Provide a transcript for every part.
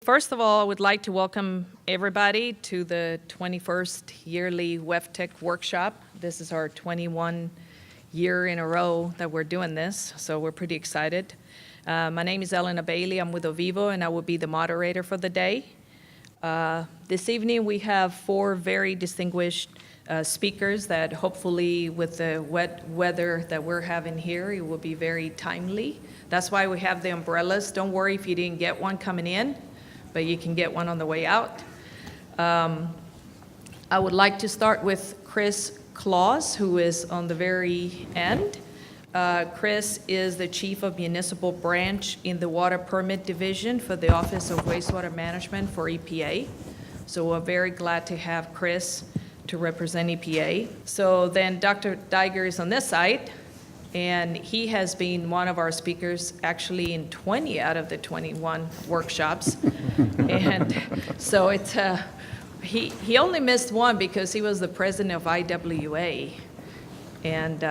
First of all, I would like to welcome everybody to the 21st Yearly WEFTEC Workshop. This is our 21 year in a row that we're doing this, so we're pretty excited. My name is Elena Bailey. I'm with Ovivo, and I will be the moderator for the day. This evening, we have 4 very distinguished speakers that hopefully, with the wet weather that we're having here, it will be very timely. That's why we have the umbrellas. Don't worry if you didn't get one coming in, but you can get one on the way out. I would like to start with Chris Claus, who is on the very end. Chris is the Chief of Municipal Branch in the Water Permit Division for the Office of Wastewater Management for EPA. So we're very glad to have Chris to represent EPA. So then Dr. Diger is on this side, and he has been one of our speakers actually in 20 out of the 21 workshops. And so it's he only missed one because he was the president of IWA. And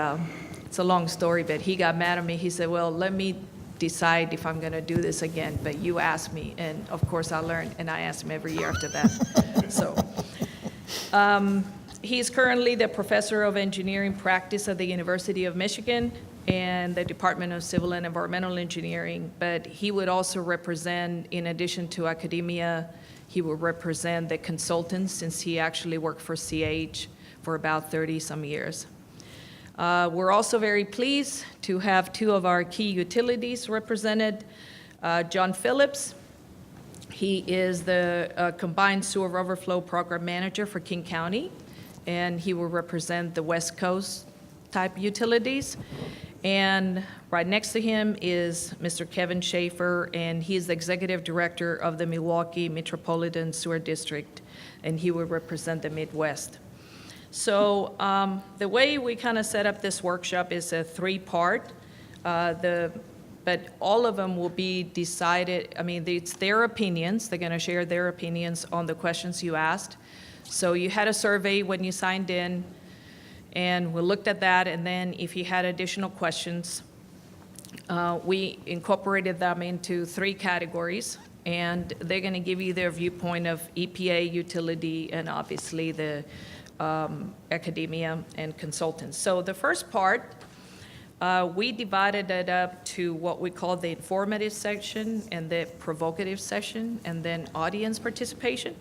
it's a long story, but he got mad at me. He said, well, let me decide if I'm gonna do this again, but you asked me. And of course I learned, and I asked him every year after that. So. He's currently the professor of engineering practice at the University of Michigan and the Department of Civil and Environmental Engineering, but he would also represent, in addition to academia, he would represent the consultants since he actually worked for CH for about 30 some years. We're also very pleased to have 2 of our key utilities represented. John Phillips. He is the Combined Sewer Overflow Program Manager for King County, and he will represent the West Coast type utilities. And right next to him is Mr. Kevin Schaefer, and he's the Executive Director of the Milwaukee Metropolitan Sewer District, and he will represent the Midwest. So the way we kind of set up this workshop is a 3-part. But all of them will be decided, I mean, it's their opinions. They're gonna share their opinions on the questions you asked. So you had a survey when you signed in, and we looked at that, and then if you had additional questions, we incorporated them into 3 categories, and they're gonna give you their viewpoint of EPA, utility, and obviously the academia and consultants. So the first part, we divided it up to what we call the informative section and the provocative section, and then audience participation.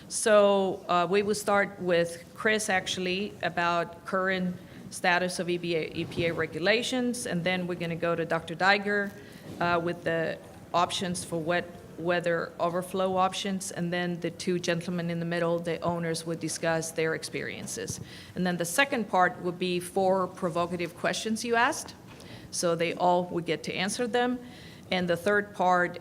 So we will start with Chris actually about current status of EPA regulations, and then we're gonna go to Dr. Diger with the options for wet weather overflow options, and then the 2 gentlemen in the middle, the owners, would discuss their experiences. And then the second part would be 4 provocative questions you asked, so they all would get to answer them. And the third part,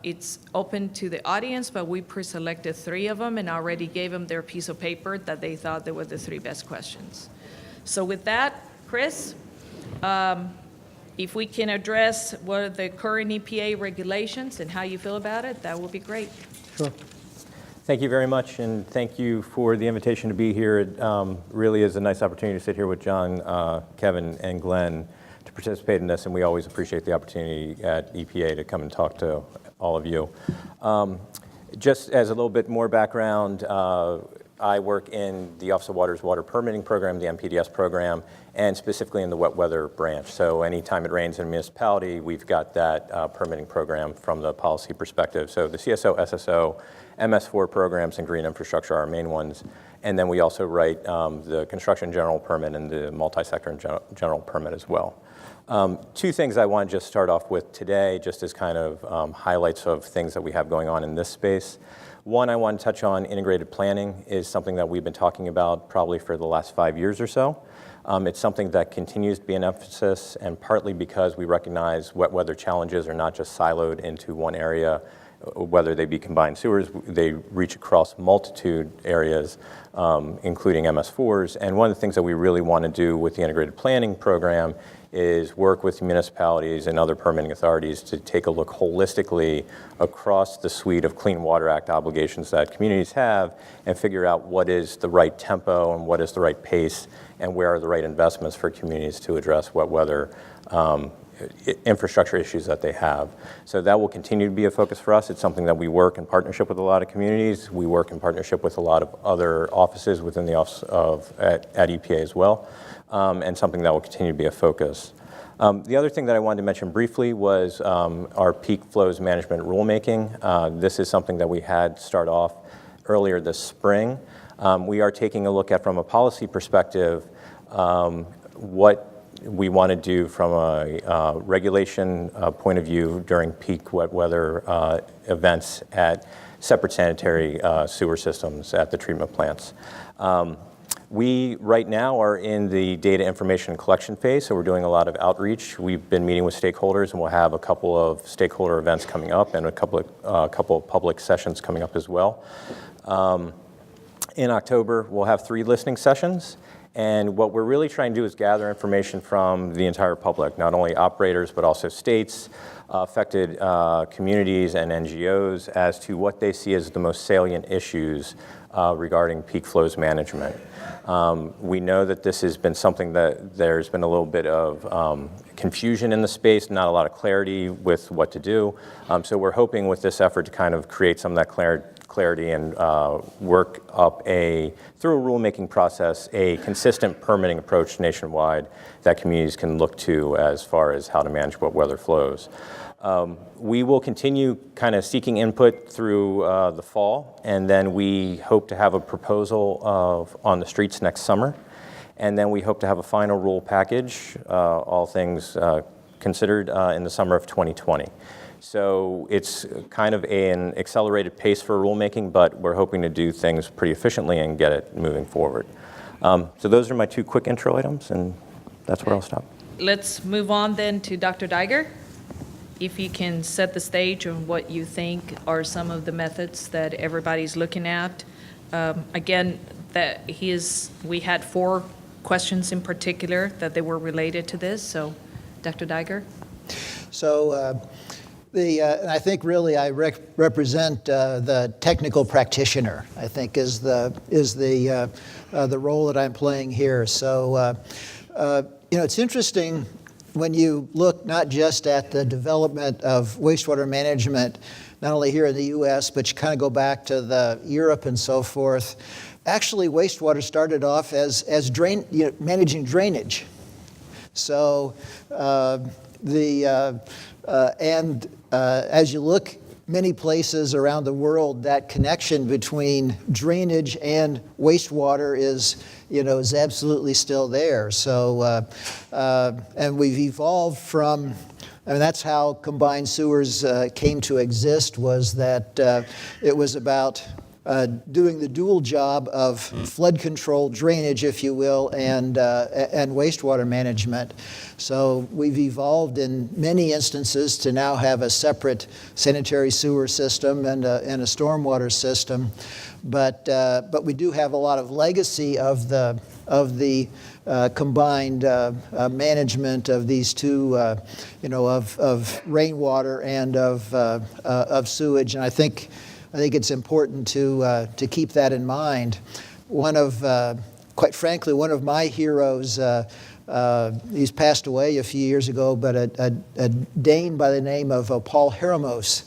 it's open to the audience, but we pre-selected 3 of them and already gave them their piece of paper that they thought they were the 3 best questions. So with that, Chris, if we can address what are the current EPA regulations and how you feel about it, that would be great. Sure. Thank you very much, and thank you for the invitation to be here. It really is a nice opportunity to sit here with John, Kevin, and Glenn to participate in this, and we always appreciate the opportunity at EPA to come and talk to all of you. Just as a little bit more background, I work in the Office of Water's Water Permitting Program, the MPDS program, and specifically in the wet weather branch. So anytime it rains in a municipality, we've got that permitting program from the policy perspective. So the CSO, SSO, MS4 programs and green infrastructure are our main ones. And then we also write the construction general permit and the multi-sector general permit as well. 2 things I want to just start off with today, just as kind of highlights of things that we have going on in this space. One, I want to touch on integrated planning is something that we've been talking about probably for the last 5 years or so. It's something that continues to be an emphasis, and partly because we recognize wet weather challenges are not just siloed into one area, whether they be combined sewers, they reach across multitude areas, including MS4s. And one of the things that we really want to do with the integrated planning program is work with municipalities and other permitting authorities to take a look holistically across the suite of Clean Water Act obligations that communities have and figure out what is the right tempo and what is the right pace and where are the right investments for communities to address wet weather infrastructure issues that they have. So that will continue to be a focus for us. It's something that we work in partnership with a lot of communities. We work in partnership with a lot of other offices within the office at EPA as well, and something that will continue to be a focus. The other thing that I wanted to mention briefly was our peak flows management rulemaking. This is something that we had start off earlier this spring. We are taking a look at, from a policy perspective, what we want to do from a regulation point of view during peak wet weather events at separate sanitary sewer systems at the treatment plants. We, right now, are in the data information collection phase, so we're doing a lot of outreach. We've been meeting with stakeholders, and we'll have a couple of stakeholder events coming up and a couple of public sessions coming up as well. In October, we'll have 3 listening sessions, and what we're really trying to do is gather information from the entire public, not only operators, but also states, affected communities and NGOs, as to what they see as the most salient issues regarding peak flows management. We know that this has been something that there's been a little bit of confusion in the space, not a lot of clarity with what to do. So we're hoping with this effort to kind of create some of that clarity and work up through a rulemaking process, a consistent permitting approach nationwide that communities can look to as far as how to manage wet weather flows. We will continue kind of seeking input through the fall, and then we hope to have a proposal on the streets next summer. And then we hope to have a final rule package, all things considered, in the summer of 2020. So it's kind of an accelerated pace for rulemaking, but we're hoping to do things pretty efficiently and get it moving forward. So those are my 2 quick intro items, and that's where I'll stop. Let's move on then to Dr. Diger. If you can set the stage on what you think are some of the methods that everybody's looking at. Again, we had 4 questions in particular that they were related to this. So, Dr. Diger. So, and I think really I represent the technical practitioner. I think is the role that I'm playing here. So, it's interesting when you look not just at the development of wastewater management, not only here in the U.S., but you kind of go back to Europe and so forth. Actually, wastewater started off as managing drainage. So as you look many places around the world, that connection between drainage and wastewater is absolutely still there. So, and we've evolved from, that's how combined sewers came to exist, was that it was about doing the dual job of flood control, drainage, if you will, and wastewater management. So we've evolved in many instances to now have a separate sanitary sewer system and a stormwater system, but we do have a lot of legacy of the combined management of these 2, of rainwater and of sewage, and I think it's important to keep that in mind. Quite frankly, one of my heroes, he's passed away a few years ago, but a Dane by the name of Paul Heramos,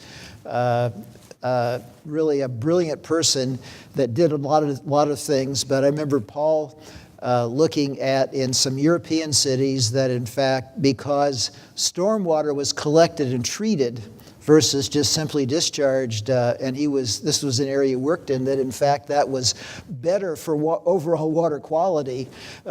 really a brilliant person that did a lot of things. But I remember Paul looking at in some European cities that, in fact, because stormwater was collected and treated versus just simply discharged, and this was an area he worked in, that in fact that was better for overall water quality. We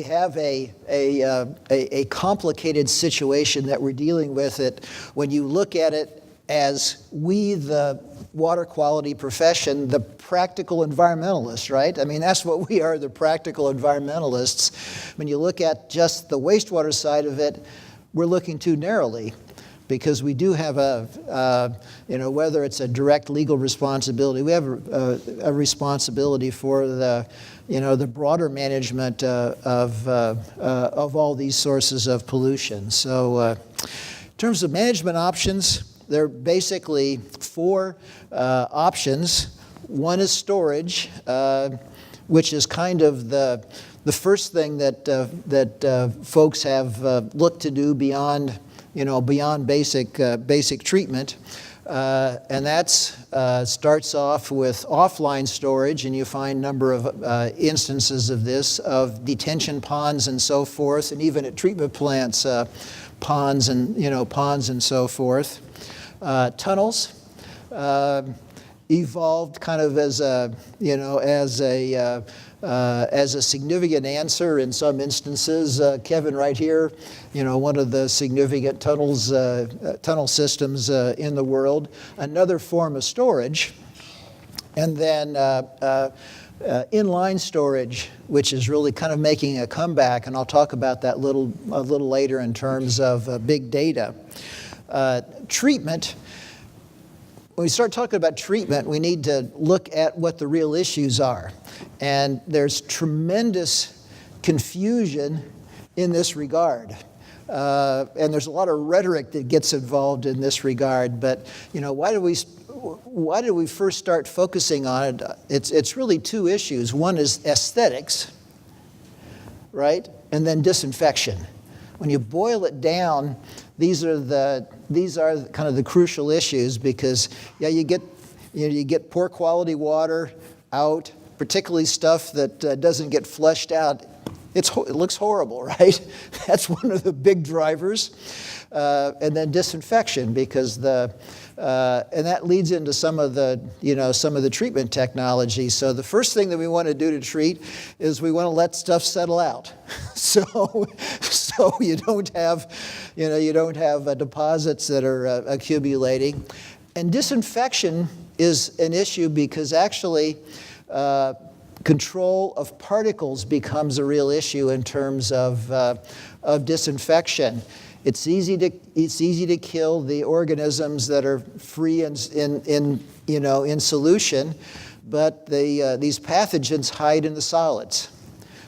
have a complicated situation that we're dealing with it when you look at it as we, the water quality profession, the practical environmentalists, right? That's what we are, the practical environmentalists. When you look at just the wastewater side of it, we're looking too narrowly, because we do have whether it's a direct legal responsibility, we have a responsibility for the broader management of all these sources of pollution. So, in terms of management options, there are basically 4 options. One is storage. which is kind of the first thing that folks have looked to do beyond basic treatment. And that starts off with offline storage, and you find a number of instances of this, of detention ponds and so forth, and even at treatment plants, ponds and so forth. Tunnels evolved kind of as a significant answer in some instances. Kevin, right here, one of the significant tunnel systems in the world. Another form of storage, and then inline storage, which is really kind of making a comeback, and I'll talk about that a little later in terms of big data. Treatment. When we start talking about treatment, we need to look at what the real issues are. And there's tremendous confusion in this regard. And there's a lot of rhetoric that gets involved in this regard. But why did we first start focusing on it? It's really two issues. One is aesthetics, right? And then disinfection. When you boil it down, these are kind of the crucial issues, because you get poor quality water out, particularly stuff that doesn't get flushed out. It looks horrible, right? That's one of the big drivers. And then disinfection, because and that leads into some of the treatment technology. So the first thing that we want to do to treat is we want to let stuff settle out. So you don't have deposits that are accumulating. And disinfection is an issue because actually control of particles becomes a real issue in terms of disinfection. It's easy to kill the organisms that are free in solution, but these pathogens hide in the solids.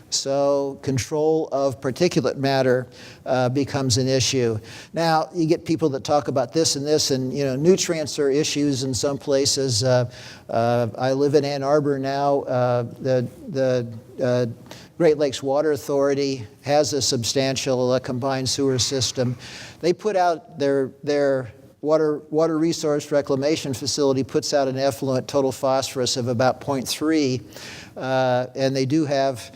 So control of particulate matter becomes an issue. Now, you get people that talk about this, and nutrients are issues in some places. I live in Ann Arbor now. The Great Lakes Water Authority has a substantial combined sewer system. They put out their water resource reclamation facility puts out an effluent total phosphorus of about 0.3, and they do have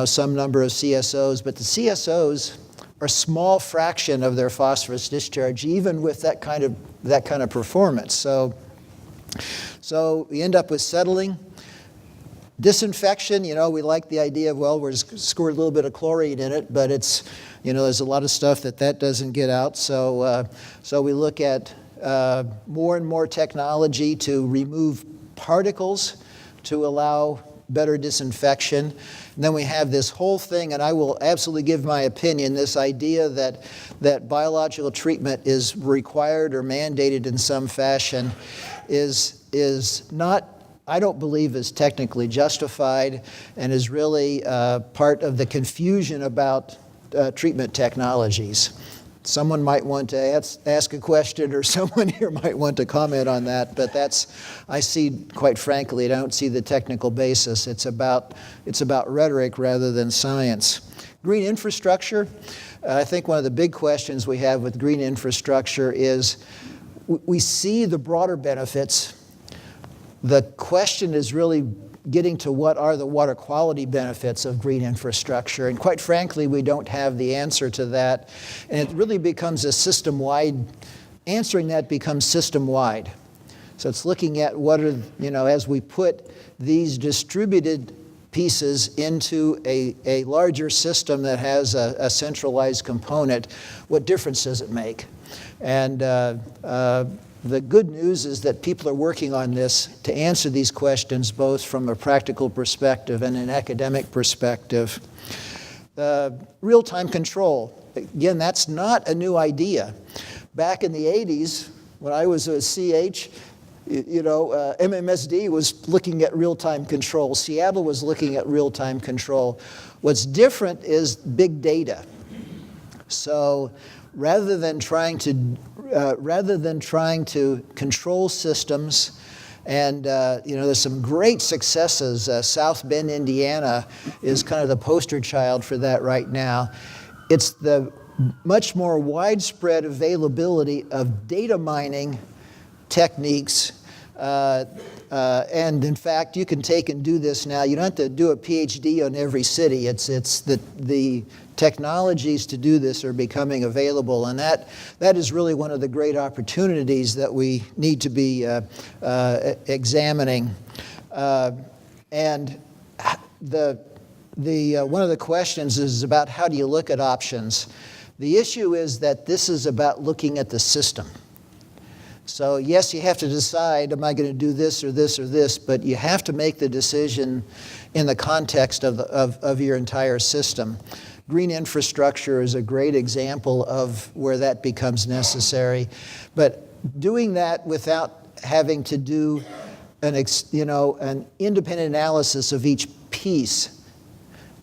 some number of CSOs, but the CSOs are a small fraction of their phosphorus discharge, even with that kind of performance. So we end up with settling. Disinfection, we like the idea of, we're just squirt a little bit of chlorine in it, but it's, there's a lot of stuff that doesn't get out. So we look at more and more technology to remove particles to allow better disinfection. And then we have this whole thing, and I will absolutely give my opinion, this idea that biological treatment is required or mandated in some fashion is not, I don't believe, is technically justified, and is really part of the confusion about treatment technologies. Someone might want to ask a question, or someone here might want to comment on that, but I see, quite frankly, I don't see the technical basis. It's about rhetoric rather than science. Green infrastructure. I think one of the big questions we have with green infrastructure is we see the broader benefits. The question is really getting to what are the water quality benefits of green infrastructure. And quite frankly, we don't have the answer to that. And it really becomes a system-wide, answering that becomes system-wide. So it's looking at what are, as we put these distributed pieces into a larger system that has a centralized component, what difference does it make? And the good news is that people are working on this to answer these questions, both from a practical perspective and an academic perspective. Real-time control. Again, that's not a new idea. Back in the 80s, when I was a CH, MMSD was looking at real-time control. Seattle was looking at real-time control. What's different is big data. So rather than trying to control systems And there's some great successes. South Bend, Indiana is kind of the poster child for that right now. It's the much more widespread availability of data mining techniques. And in fact, you can take and do this now. You don't have to do a PhD on every city. It's the technologies to do this are becoming available, and that is really one of the great opportunities that we need to be examining. And one of the questions is about how do you look at options. The issue is that this is about looking at the system. So yes, you have to decide, am I going to do this or this or this, but you have to make the decision in the context of your entire system. Green infrastructure is a great example of where that becomes necessary. But doing that without having to do an independent analysis of each piece.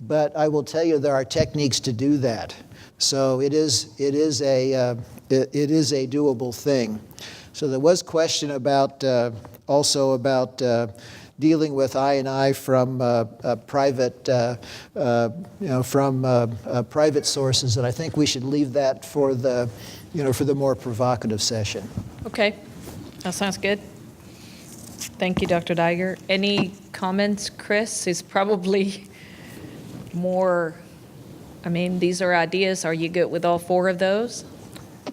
But I will tell you there are techniques to do that. So it is a doable thing. So there was question about also about dealing with I&I from private private sources, and I think we should leave that for the more provocative session. Okay, that sounds good. Thank you, Dr. Deiger. Any comments, Chris? Is probably more. I mean, these are ideas. Are you good with all four of those?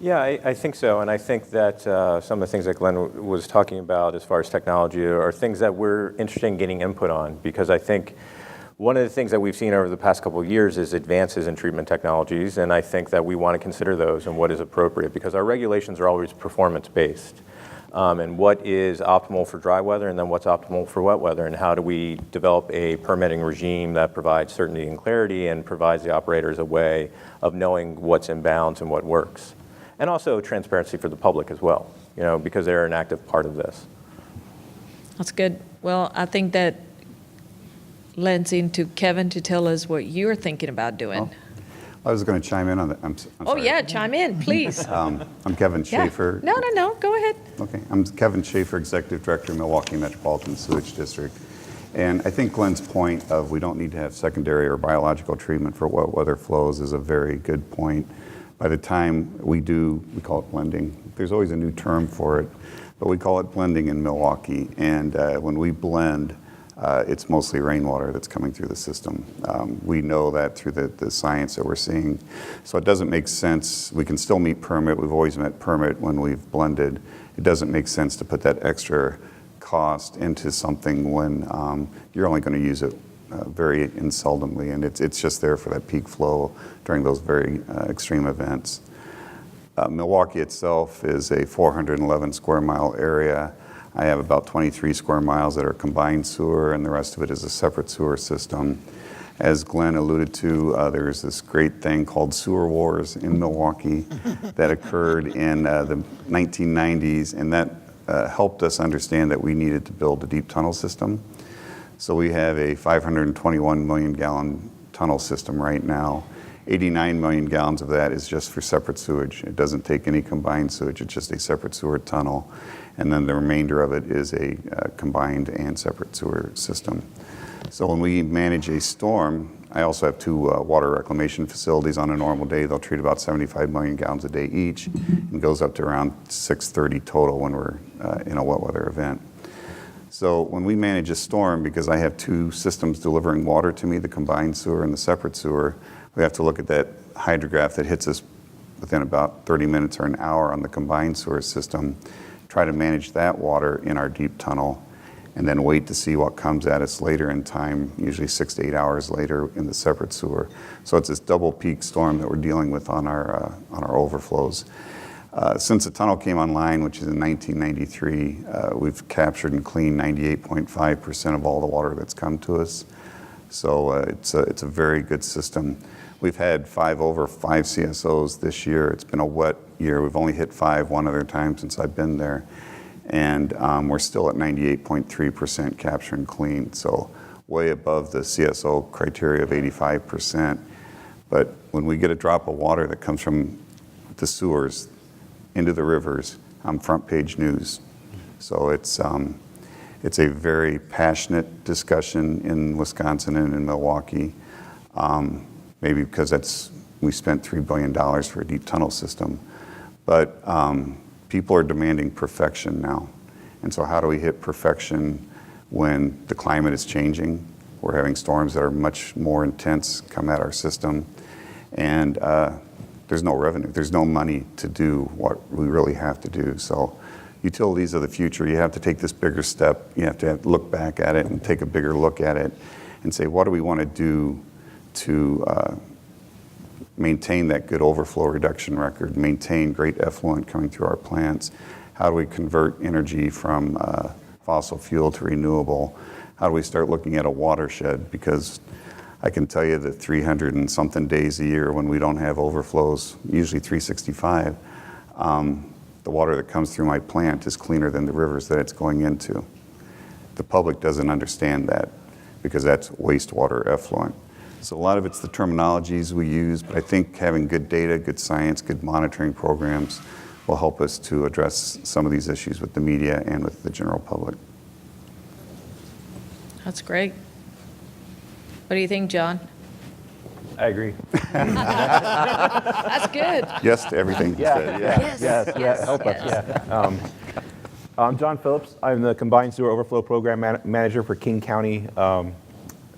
Yeah, I think so, and I think that some of the things that Glenn was talking about as far as technology are things that we're interested in getting input on, because I think one of the things that we've seen over the past couple of years is advances in treatment technologies, and I think that we want to consider those and what is appropriate, because our regulations are always performance-based, and what is optimal for dry weather and then what's optimal for wet weather, and how do we develop a permitting regime that provides certainty and clarity and provides the operators a way of knowing what's in bounds and what works. And also transparency for the public as well, because they're an active part of this. That's good. Well, I think that lends into Kevin to tell us what you're thinking about doing. Oh, I was going to chime in on that. I'm sorry. Yeah, chime in, please. I'm Kevin Schaefer. No, go ahead. Okay, I'm Kevin Schaefer, Executive Director of Milwaukee Metropolitan Sewage District. And I think Glenn's point of we don't need to have secondary or biological treatment for wet weather flows is a very good point. By the time we call it blending. There's always a new term for it, but we call it blending in Milwaukee. And when we blend, it's mostly rainwater that's coming through the system. We know that through the science that we're seeing. So it doesn't make sense. We can still meet permit. We've always met permit when we've blended. It doesn't make sense to put that extra cost into something when you're only going to use it very seldomly, and it's just there for that peak flow during those very extreme events. Milwaukee itself is a 411 square mile area. I have about 23 square miles that are combined sewer, and the rest of it is a separate sewer system. As Glenn alluded to, there's this great thing called sewer wars in Milwaukee that occurred in the 1990s, and that helped us understand that we needed to build a deep tunnel system. So we have a 521 million gallon tunnel system right now. 89 million gallons of that is just for separate sewage. It doesn't take any combined sewage, it's just a separate sewer tunnel. And then the remainder of it is a combined and separate sewer system. So when we manage a storm, I also have two water reclamation facilities on a normal day. They'll treat about 75 million gallons a day each, and goes up to around 630 total when we're in a wet weather event. So when we manage a storm, because I have two systems delivering water to me, the combined sewer and the separate sewer, we have to look at that hydrograph that hits us within about 30 minutes or an hour on the combined sewer system, try to manage that water in our deep tunnel, and then wait to see what comes at us later in time, usually 6 to 8 hours later in the separate sewer. So it's this double peak storm that we're dealing with on our overflows. Since the tunnel came online, which is in 1993, we've captured and cleaned 98.5% of all the water that's come to us. So it's a very good system. We've had 5 CSOs this year. It's been a wet year. We've only hit 5 one other time since I've been there. And we're still at 98.3% capture and clean. So way above the CSO criteria of 85%. But when we get a drop of water that comes from the sewers into the rivers, front page news. So it's It's a very passionate discussion in Wisconsin and in Milwaukee, maybe because we spent $3 billion for a deep tunnel system. But people are demanding perfection now. And so how do we hit perfection when the climate is changing? We're having storms that are much more intense come at our system. And there's no revenue. There's no money to do what we really have to do. So utilities of the future, you have to take this bigger step. You have to look back at it and take a bigger look at it and say, what do we want to do to maintain that good overflow reduction record, maintain great effluent coming through our plants? How do we convert energy from fossil fuel to renewable? How do we start looking at a watershed? Because I can tell you that 300 and something days a year when we don't have overflows, usually 365, the water that comes through my plant is cleaner than the rivers that it's going into. The public doesn't understand that because that's wastewater effluent. So a lot of it's the terminologies we use, but I think having good data, good science, good monitoring programs will help us to address some of these issues with the media and with the general public. That's great. What do you think, John? I agree. That's good. Yes to everything you said. Yeah. Yes, help us. Yeah. I'm John Phillips. I'm the Combined Sewer Overflow Program Manager for King County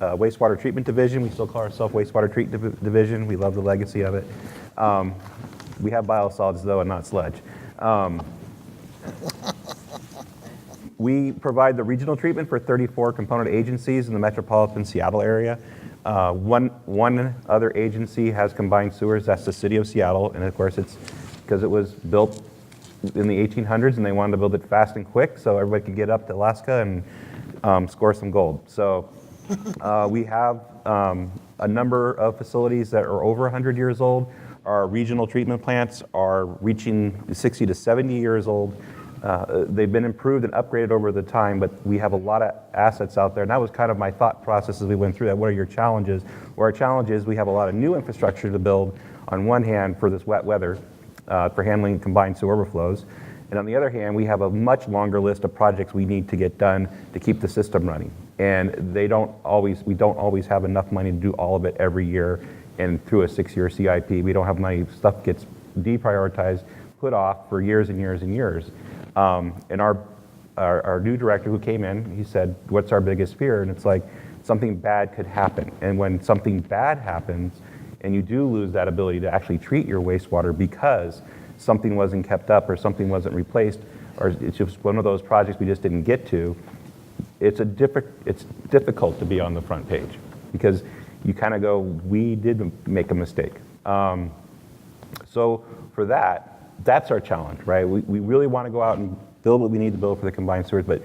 Wastewater Treatment Division. We still call ourselves Wastewater Treatment Division. We love the legacy of it. We have biosolids, though, and not sludge. We provide the regional treatment for 34 component agencies in the metropolitan Seattle area. One other agency has combined sewers, that's the city of Seattle, and of course it's because it was built in the 1800s and they wanted to build it fast and quick so everybody could get up to Alaska and score some gold. So we have a number of facilities that are over 100 years old. Our regional treatment plants are reaching 60 to 70 years old. They've been improved and upgraded over the time, but we have a lot of assets out there. And that was kind of my thought process as we went through that. What are your challenges? Well, our challenge is we have a lot of new infrastructure to build on one hand for this wet weather, for handling combined sewer overflows. And on the other hand, we have a much longer list of projects we need to get done to keep the system running. And we don't always have enough money to do all of it every year. And through a 6-year CIP, we don't have money. Stuff gets deprioritized, put off for years and years and years. And our new director who came in, he said, what's our biggest fear? And it's like, something bad could happen. And when something bad happens, and you do lose that ability to actually treat your wastewater because something wasn't kept up or something wasn't replaced, or it's just one of those projects we just didn't get to, it's difficult to be on the front page because you kind of go, we did make a mistake. So for that's our challenge, right? We really want to go out and build what we need to build for the combined sewers, but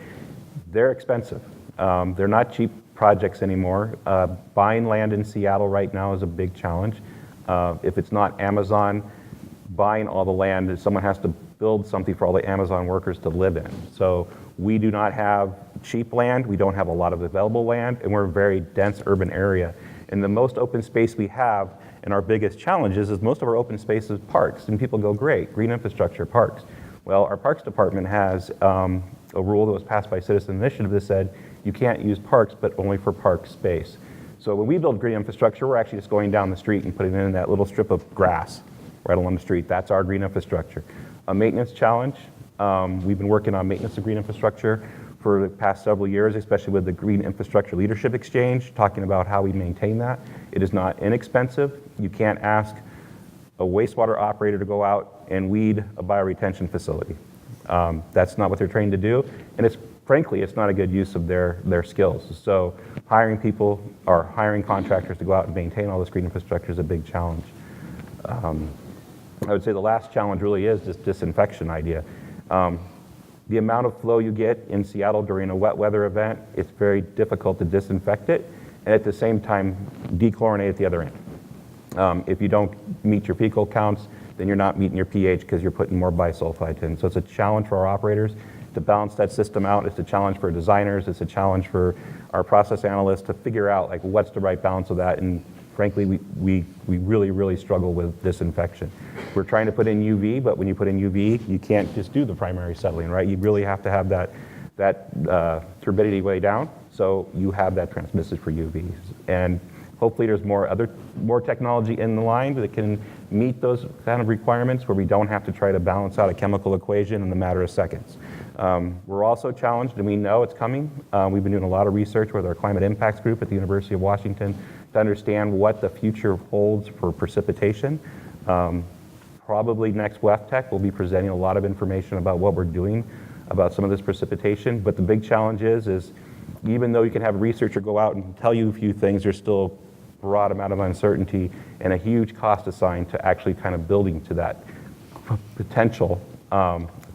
they're expensive. They're not cheap projects anymore. Buying land in Seattle right now is a big challenge. If it's not Amazon buying all the land, someone has to build something for all the Amazon workers to live in. So we do not have cheap land. We don't have a lot of available land, and we're a very dense urban area. And the most open space we have, and our biggest challenges is most of our open space is parks. And people go, great, green infrastructure, parks. Well, our Parks Department has a rule that was passed by Citizen Initiative that said you can't use parks, but only for park space. So when we build green infrastructure, we're actually just going down the street and putting in that little strip of grass right along the street. That's our green infrastructure. A maintenance challenge. We've been working on maintenance of green infrastructure for the past several years, especially with the Green Infrastructure Leadership Exchange, talking about how we maintain that. It is not inexpensive. You can't ask a wastewater operator to go out and weed a bioretention facility. That's not what they're trained to do, and frankly, it's not a good use of their skills. So hiring people or hiring contractors to go out and maintain all this green infrastructure is a big challenge. I would say the last challenge really is this disinfection idea. The amount of flow you get in Seattle during a wet weather event, it's very difficult to disinfect it, and at the same time, dechlorinate at the other end. If you don't meet your fecal counts, then you're not meeting your pH because you're putting more bisulfite in. So it's a challenge for our operators to balance that system out. It's a challenge for designers. It's a challenge for our process analysts to figure out like what's the right balance of that. And frankly, we really, really struggle with disinfection. We're trying to put in UV, but when you put in UV, you can't just do the primary settling, right? You really have to have that that turbidity way down, so you have that transmissive for UVs. And hopefully there's more technology in the line that can meet those kind of requirements where we don't have to try to balance out a chemical equation in a matter of seconds. We're also challenged, and we know it's coming. We've been doing a lot of research with our climate impacts group at the University of Washington to understand what the future holds for precipitation. Probably next WEF we'll be presenting a lot of information about what we're doing about some of this precipitation, but the big challenge is even though you can have a researcher go out and tell you a few things, there's still a broad amount of uncertainty and a huge cost assigned to actually kind of building to that potential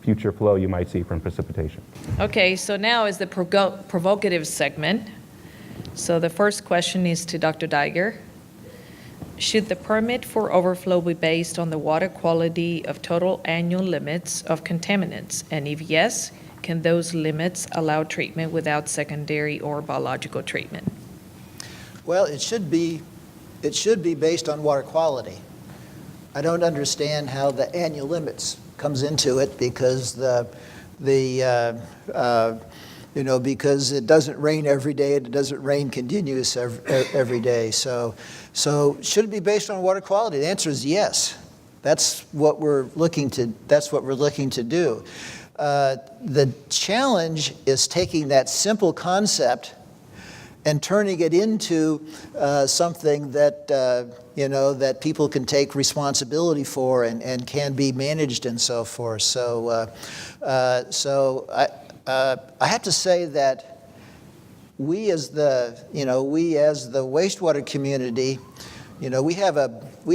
future flow you might see from precipitation. Okay, so now is the provocative segment. So the first question is to Dr. Diger. Should the permit for overflow be based on the water quality of total annual limits of contaminants? And if yes, can those limits allow treatment without secondary or biological treatment? Well, it should be based on water quality. I don't understand how the annual limits comes into it because because it doesn't rain every day and it doesn't rain continuous every day. So should it be based on water quality? The answer is yes. That's what we're looking to do. The challenge is taking that simple concept and turning it into something that that people can take responsibility for and can be managed and so forth. So I have to say that we as the wastewater community, we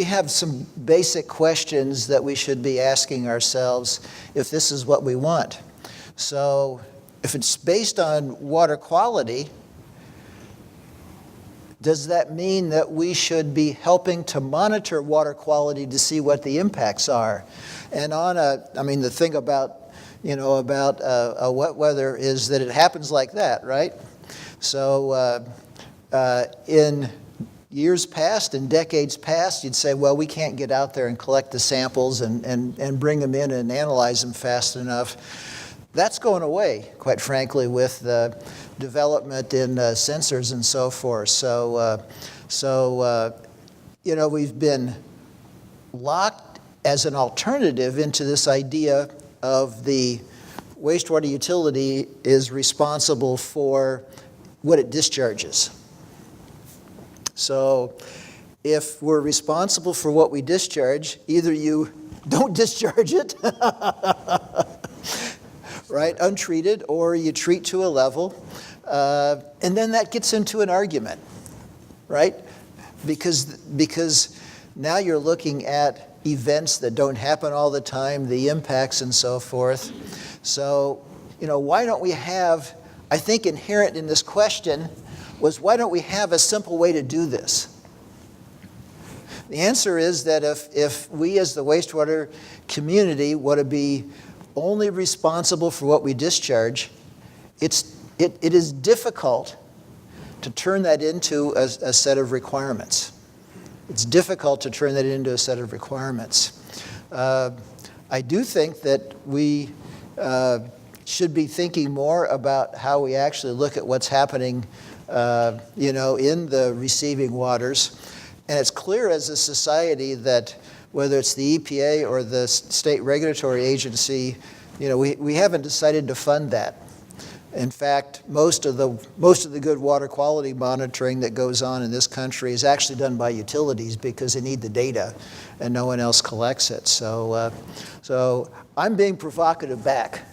have some basic questions that we should be asking ourselves if this is what we want. So if it's based on water quality, does that mean that we should be helping to monitor water quality to see what the impacts are? And the thing about wet weather is that it happens like that, right? So in years past, in decades past, you'd say, well, we can't get out there and collect the samples and bring them in and analyze them fast enough. That's going away, quite frankly, with the development in sensors and so forth. We've been locked as an alternative into this idea of the wastewater utility is responsible for what it discharges. So if we're responsible for what we discharge, either you don't discharge it, right, untreated, or you treat to a level, and then that gets into an argument, right? Because now you're looking at events that don't happen all the time, the impacts and so forth. So, why don't we have, I think inherent in this question was, why don't we have a simple way to do this? The answer is that if we as the wastewater community want to be only responsible for what we discharge, it is difficult to turn that into a set of requirements. It's difficult to turn that into a set of requirements. I do think that we should be thinking more about how we actually look at what's happening, in the receiving waters. And it's clear as a society that whether it's the EPA or the state regulatory agency, we haven't decided to fund that. In fact, most of the good water quality monitoring that goes on in this country is actually done by utilities because they need the data and no one else collects it. So I'm being provocative back.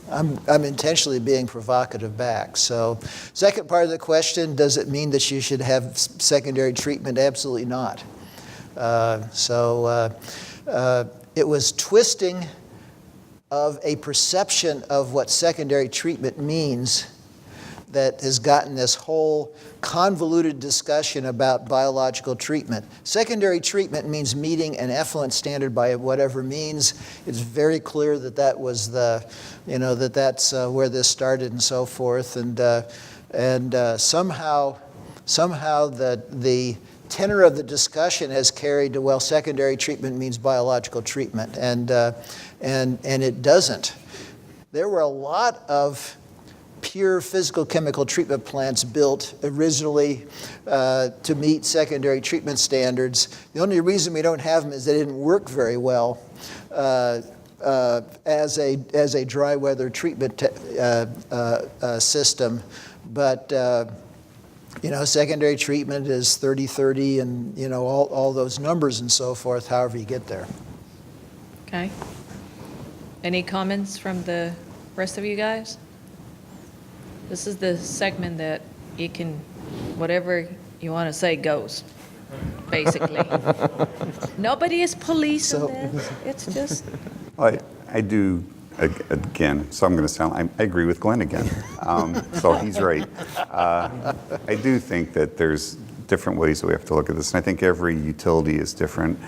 I'm intentionally being provocative back. So second part of the question, does it mean that you should have secondary treatment? Absolutely not. It was twisting of a perception of what secondary treatment means that has gotten this whole convoluted discussion about biological treatment. Secondary treatment means meeting an effluent standard by whatever means. It's very clear that that was that's where this started and so forth. And somehow the tenor of the discussion has carried to, well, secondary treatment means biological treatment, and it doesn't. There were a lot of pure physical chemical treatment plants built originally to meet secondary treatment standards. The only reason we don't have them is they didn't work very well as a dry weather treatment system. But secondary treatment is 30-30 and all those numbers and so forth, however you get there. Okay. Any comments from the rest of you guys? This is the segment that you can, whatever you want to say goes, basically. Nobody is police on this. It's just, I do, again, so I'm going to sound, I agree with Glenn again. So he's right. I do think that there's different ways that we have to look at this, and I think every utility is different.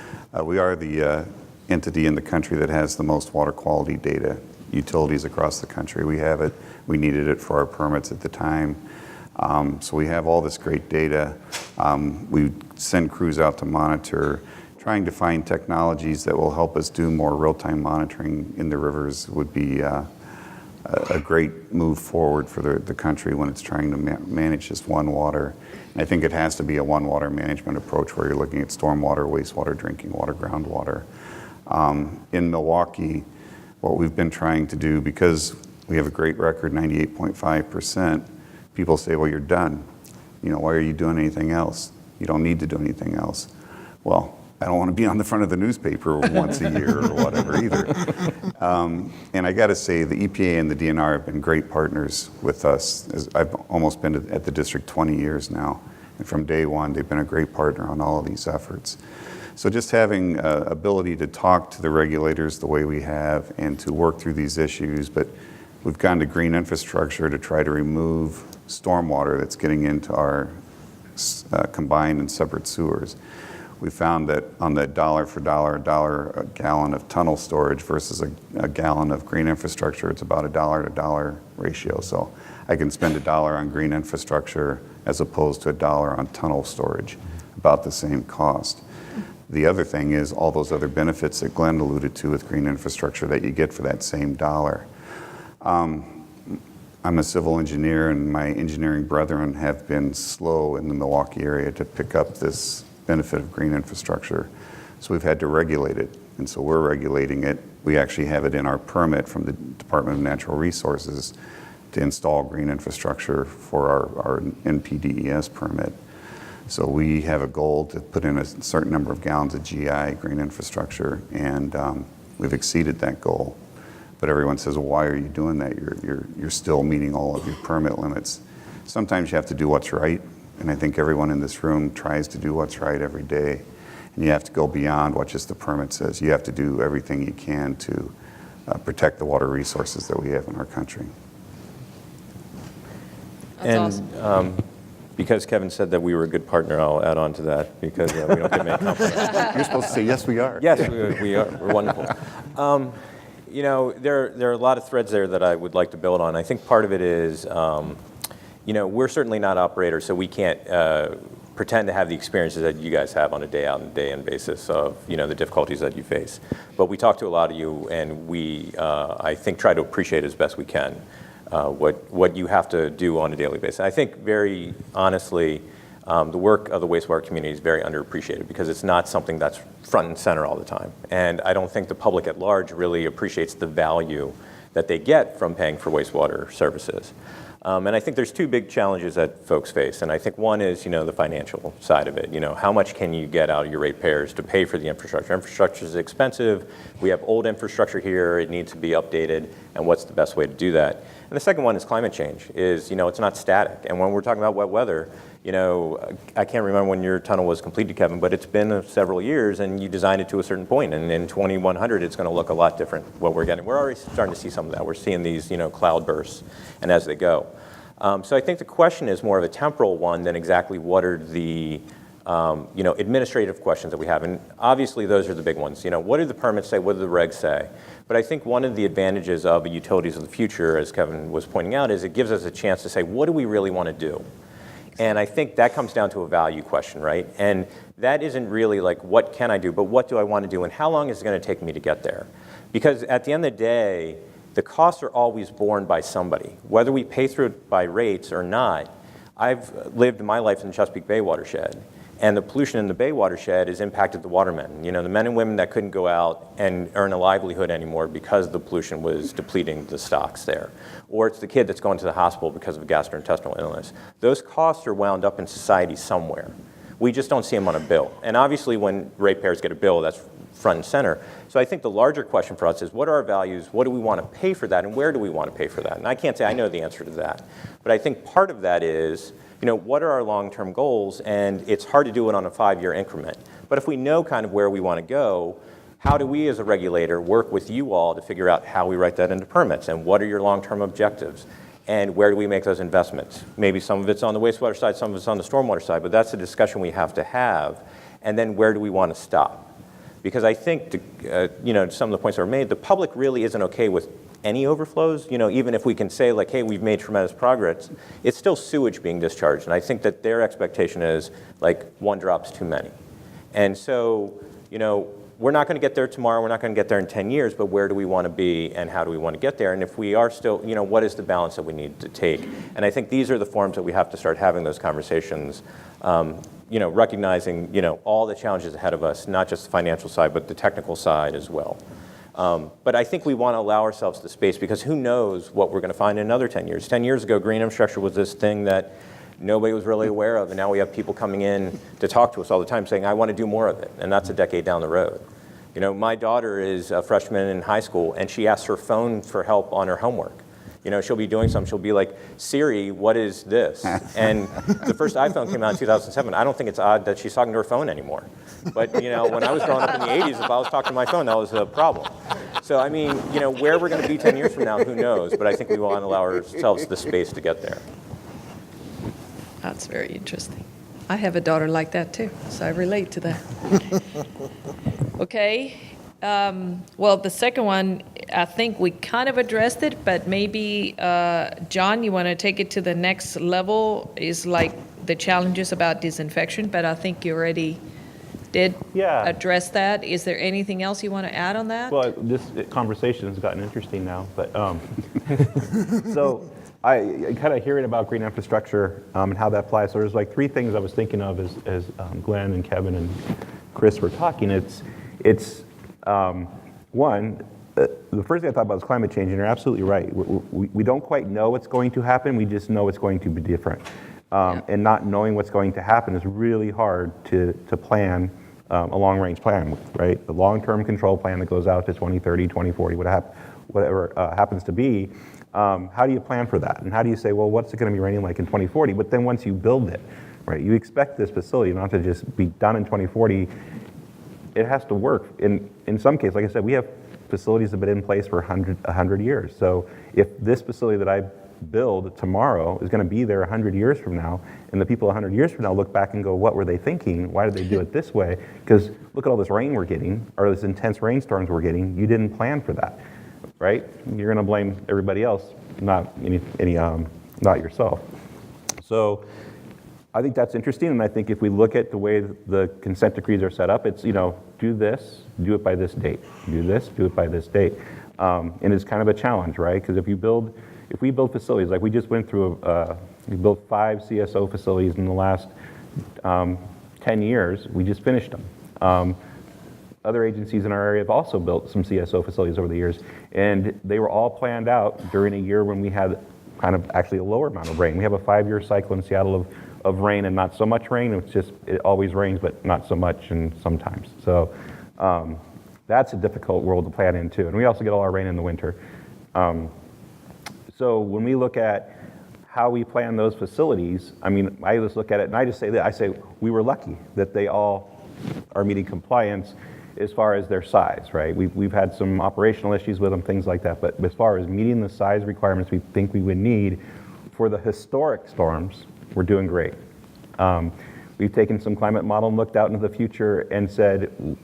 We are the entity in the country that has the most water quality data, utilities across the country. We have it. We needed it for our permits at the time. So we have all this great data. We send crews out to monitor. Trying to find technologies that will help us do more real-time monitoring in the rivers would be a great move forward for the country when it's trying to manage just one water. And I think it has to be a one water management approach where you're looking at stormwater, wastewater, drinking water, groundwater. In Milwaukee, what we've been trying to do, because we have a great record, 98.5%, people say, well, you're done. Why are you doing anything else? You don't need to do anything else. Well, I don't want to be on the front of the newspaper once a year or whatever either. And I got to say, the EPA and the DNR have been great partners with us. I've almost been at the district 20 years now. And from day one, they've been a great partner on all of these efforts. So just having ability to talk to the regulators the way we have and to work through these issues, but we've gone to green infrastructure to try to remove stormwater that's getting into our combined and separate sewers. We found that on the dollar for dollar, a gallon of tunnel storage versus a gallon of green infrastructure, it's about a dollar to dollar ratio. So I can spend $1 on green infrastructure as opposed to $1 on tunnel storage, about the same cost. The other thing is all those other benefits that Glenn alluded to with green infrastructure that you get for that same dollar. I'm a civil engineer, and my engineering brethren have been slow in the Milwaukee area to pick up this benefit of green infrastructure. So we've had to regulate it, and so we're regulating it. We actually have it in our permit from the Department of Natural Resources to install green infrastructure for our NPDES permit. So we have a goal to put in a certain number of gallons of GI, green infrastructure, and we've exceeded that goal. But everyone says, well, why are you doing that? You're still meeting all of your permit limits. Sometimes you have to do what's right, and I think everyone in this room tries to do what's right every day. And you have to go beyond what just the permit says. You have to do everything you can to protect the water resources that we have in our country. that's awesome. Because Kevin said that we were a good partner, I'll add on to that because we don't get many compliments. You're supposed to say, yes, we are. Yes, we are. We're wonderful. There are a lot of threads there that I would like to build on. I think part of it is, we're certainly not operators, so we can't pretend to have the experiences that you guys have on a day out and day in basis of, the difficulties that you face. But we talk to a lot of you, and we, I think, try to appreciate as best we can what you have to do on a daily basis. I think very honestly, the work of the wastewater community is very underappreciated because it's not something that's front and center all the time. And I don't think the public at large really appreciates the value that they get from paying for wastewater services. And I think there's two big challenges that folks face. And I think one is, the financial side of it. How much can you get out of your ratepayers to pay for the infrastructure? Infrastructure is expensive. We have old infrastructure here. It needs to be updated. And what's the best way to do that? And the second one is climate change, it's not static. And when we're talking about wet weather, I can't remember when your tunnel was completed, Kevin, but it's been several years and you designed it to a certain point. And in 2100, it's going to look a lot different what we're getting. We're already starting to see some of that. We're seeing these, cloud bursts and as they go. So I think the question is more of a temporal one than exactly what are the administrative questions that we have. And obviously those are the big ones. What do the permits say? What do the regs say? But I think one of the advantages of utilities of the future, as Kevin was pointing out, is it gives us a chance to say, what do we really want to do? And I think that comes down to a value question, right? And that isn't really like, what can I do, but what do I want to do and how long is it going to take me to get there? Because at the end of the day, the costs are always borne by somebody. Whether we pay through it by rates or not, I've lived my life in the Chesapeake Bay watershed, and the pollution in the Bay watershed has impacted the watermen. You know, the men and women that couldn't go out and earn a livelihood anymore because the pollution was depleting the stocks there. Or it's the kid that's going to the hospital because of a gastrointestinal illness. Those costs are wound up in society somewhere. We just don't see them on a bill. And obviously when ratepayers get a bill, that's front and center. So I think the larger question for us is, what are our values? What do we want to pay for that? And where do we want to pay for that? And I can't say I know the answer to that. But I think part of that is, you know, what are our long-term goals? And it's hard to do it on a 5-year increment. But if we know kind of where we want to go, how do we as a regulator work with you all to figure out how we write that into permits? And what are your long-term objectives? And where do we make those investments? Maybe some of it's on the wastewater side, some of it's on the stormwater side, but that's a discussion we have to have. And then where do we want to stop? Because I think, you know, some of the points that were made, the public really isn't okay with any overflows. You know, even if we can say like, hey, we've made tremendous progress, it's still sewage being discharged. And I think that their expectation is like, one drop's too many. And so, you know, we're not going to get there tomorrow, we're not going to get there in 10 years, but where do we want to be and how do we want to get there? And if we are still, you know, what is the balance that we need to take? And I think these are the forms that we have to start having those conversations, you know, recognizing, you know, all the challenges ahead of us, not just the financial side, but the technical side as well. But I think we want to allow ourselves the space because who knows what we're going to find in another 10 years. 10 years ago, green infrastructure was this thing that nobody was really aware of, and now we have people coming in to talk to us all the time saying, I want to do more of it, and that's a decade down the road. You know, my daughter is a freshman in high school, and she asks her phone for help on her homework. You know, she'll be doing something, she'll be like, Siri, what is this? And the first iPhone came out in 2007. I don't think it's odd that she's talking to her phone anymore. But, you know, when I was growing up in the 80s, if I was talking to my phone, that was a problem. So, I mean, you know, where we're going to be 10 years from now, who knows? But I think we want to allow ourselves the space to get there. That's very interesting. I have a daughter like that too, so I relate to that. Okay. Well, the second one, I think we kind of addressed it, but maybe, John, you want to take it to the next level, is like the challenges about disinfection, but I think you already did address that. Is there anything else you want to add on that? Well, this conversation has gotten interesting now, but so I kind of hearing about green infrastructure and how that applies. So there's like 3 things I was thinking of as Glenn and Kevin and Chris were talking. It's one, the first thing I thought about was climate change, and you're absolutely right. We don't quite know what's going to happen, we just know it's going to be different. And not knowing what's going to happen is really hard to plan a long-range plan, right? The long-term control plan that goes out to 2030, 2040, whatever happens to be. How do you plan for that? And how do you say, well, what's it going to be raining like in 2040? But then once you build it, right, you expect this facility not to just be done in 2040. It has to work. In some cases, like I said, we have facilities that have been in place for 100 years. So if this facility that I build tomorrow is going to be there 100 years from now, and the people 100 years from now look back and go, what were they thinking? Why did they do it this way? Because look at all this rain we're getting, or this intense rainstorms we're getting. You didn't plan for that, right? You're going to blame everybody else, not not yourself. So I think that's interesting, and I think if we look at the way the consent decrees are set up, it's, you know, do this, do it by this date. Do this, do it by this date. And it's kind of a challenge, right? Because if we build facilities, like we just went through, we built 5 CSO facilities in the last 10 years. We just finished them. Other agencies in our area have also built some CSO facilities over the years, and they were all planned out during a year when we had kind of actually a lower amount of rain. We have a 5-year cycle in Seattle of rain and not so much rain. It's just, it always rains, but not so much and sometimes. So that's a difficult world to plan in too. And we also get all our rain in the winter. So when we look at how we plan those facilities, I mean, I just look at it and I just say that, I say we were lucky that they all are meeting compliance as far as their size, right? We've had some operational issues with them, things like that, but as far as meeting the size requirements we think we would need for the historic storms, we're doing great. We've taken some climate model and looked out into the future and said,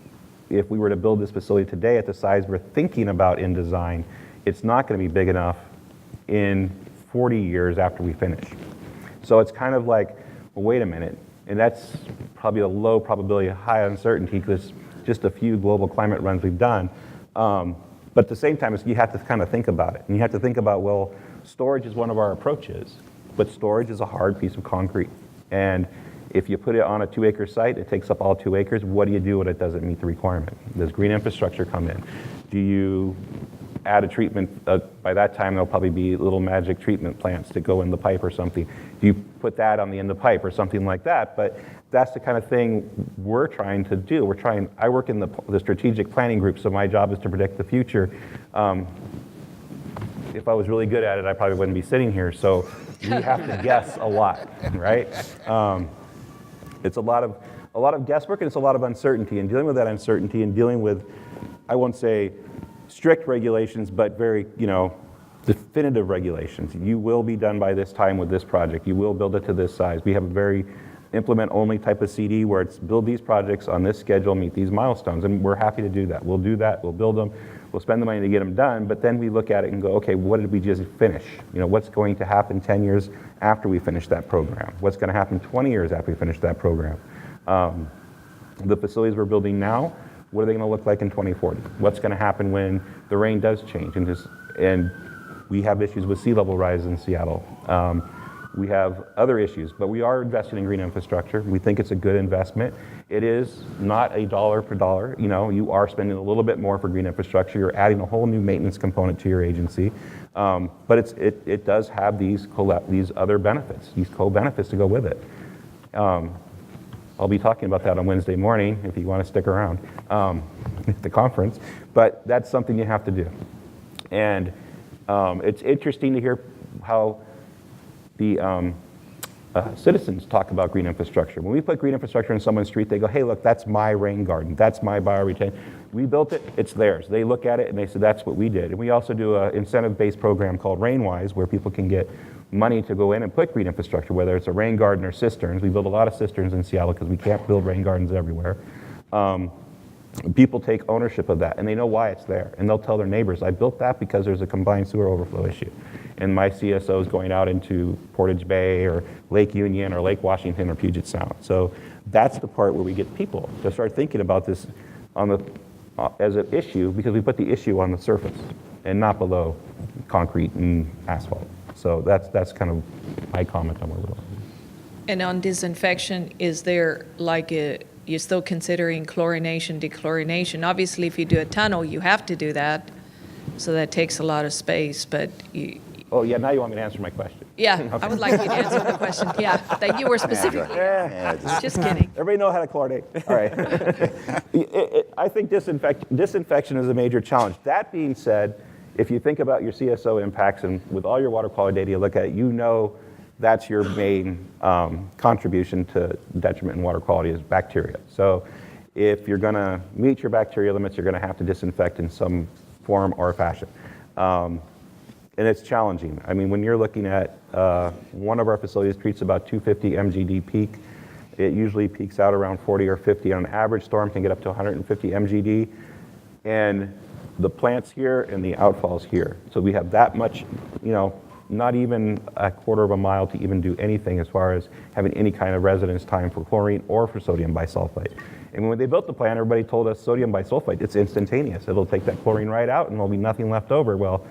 if we were to build this facility today at the size we're thinking about in design, it's not going to be big enough in 40 years after we finish. So it's kind of like, well, wait a minute, and that's probably a low probability, high uncertainty, because just a few global climate runs we've done. But at the same time, you have to kind of think about it. And you have to think about, well, storage is one of our approaches, but storage is a hard piece of concrete. And if you put it on a 2-acre site, it takes up all 2 acres. What do you do when it doesn't meet the requirement? Does green infrastructure come in? Do you add a treatment? By that time, there'll probably be little magic treatment plants to go in the pipe or something. Do you put that on the end of the pipe or something like that? But that's the kind of thing we're trying to do. I work in the strategic planning group, so my job is to predict the future. If I was really good at it, I probably wouldn't be sitting here. So we have to guess a lot, right? It's a lot of guesswork, and it's a lot of uncertainty. And dealing with that uncertainty and dealing with, I won't say strict regulations, but very, definitive regulations. You will be done by this time with this project. You will build it to this size. We have a very implement-only type of CD where it's build these projects on this schedule, meet these milestones, and we're happy to do that. We'll do that. We'll build them. We'll spend the money to get them done, but then we look at it and go, okay, what did we just finish? What's going to happen 10 years after we finish that program? What's going to happen 20 years after we finish that program? The facilities we're building now, what are they going to look like in 2040? What's going to happen when the rain does change? And we have issues with sea level rise in Seattle. We have other issues, but we are investing in green infrastructure. We think it's a good investment. It is not a dollar per dollar. You are spending a little bit more for green infrastructure. You're adding a whole new maintenance component to your agency. But it does have these other benefits, these co-benefits to go with it. I'll be talking about that on Wednesday morning if you want to stick around at the conference. But that's something you have to do. And it's interesting to hear how the citizens talk about green infrastructure. When we put green infrastructure in someone's street, they go, hey, look, that's my rain garden. That's my bioretain. We built it, it's theirs. They look at it and they say, that's what we did. And we also do an incentive-based program called RainWise, where people can get money to go in and put green infrastructure, whether it's a rain garden or cisterns. We build a lot of cisterns in Seattle because we can't build rain gardens everywhere. People take ownership of that, and they know why it's there. And they'll tell their neighbors, I built that because there's a combined sewer overflow issue. And my CSO is going out into Portage Bay or Lake Union or Lake Washington or Puget Sound. So that's the part where we get people to start thinking about this as an issue, because we put the issue on the surface and not below concrete and asphalt. So that's kind of my comment on where we're going. And on disinfection, is there you're still considering chlorination, dechlorination? Obviously, if you do a tunnel, you have to do that, so that takes a lot of space, but Oh, yeah, now you want me to answer my question. yeah, Okay. I would like you to answer the question, yeah, that you were specifically, just kidding. Everybody know how to chlorinate. All right. I think disinfection is a major challenge. That being said, if you think about your CSO impacts and with all your water quality data you look at, that's your main contribution to detriment in water quality is bacteria. So if you're going to meet your bacteria limits, you're going to have to disinfect in some form or fashion. And it's challenging. I mean, when you're looking at one of our facilities treats about 250 MGD peak. It usually peaks out around 40 or 50. On an average storm can get up to 150 MGD. And the plant's here and the outfall's here. So we have that much, not even a quarter of a mile to even do anything as far as having any kind of residence time for chlorine or for sodium bisulfite. And when they built the plant, everybody told us sodium bisulfite, it's instantaneous. It'll take that chlorine right out and there'll be nothing left over. Well,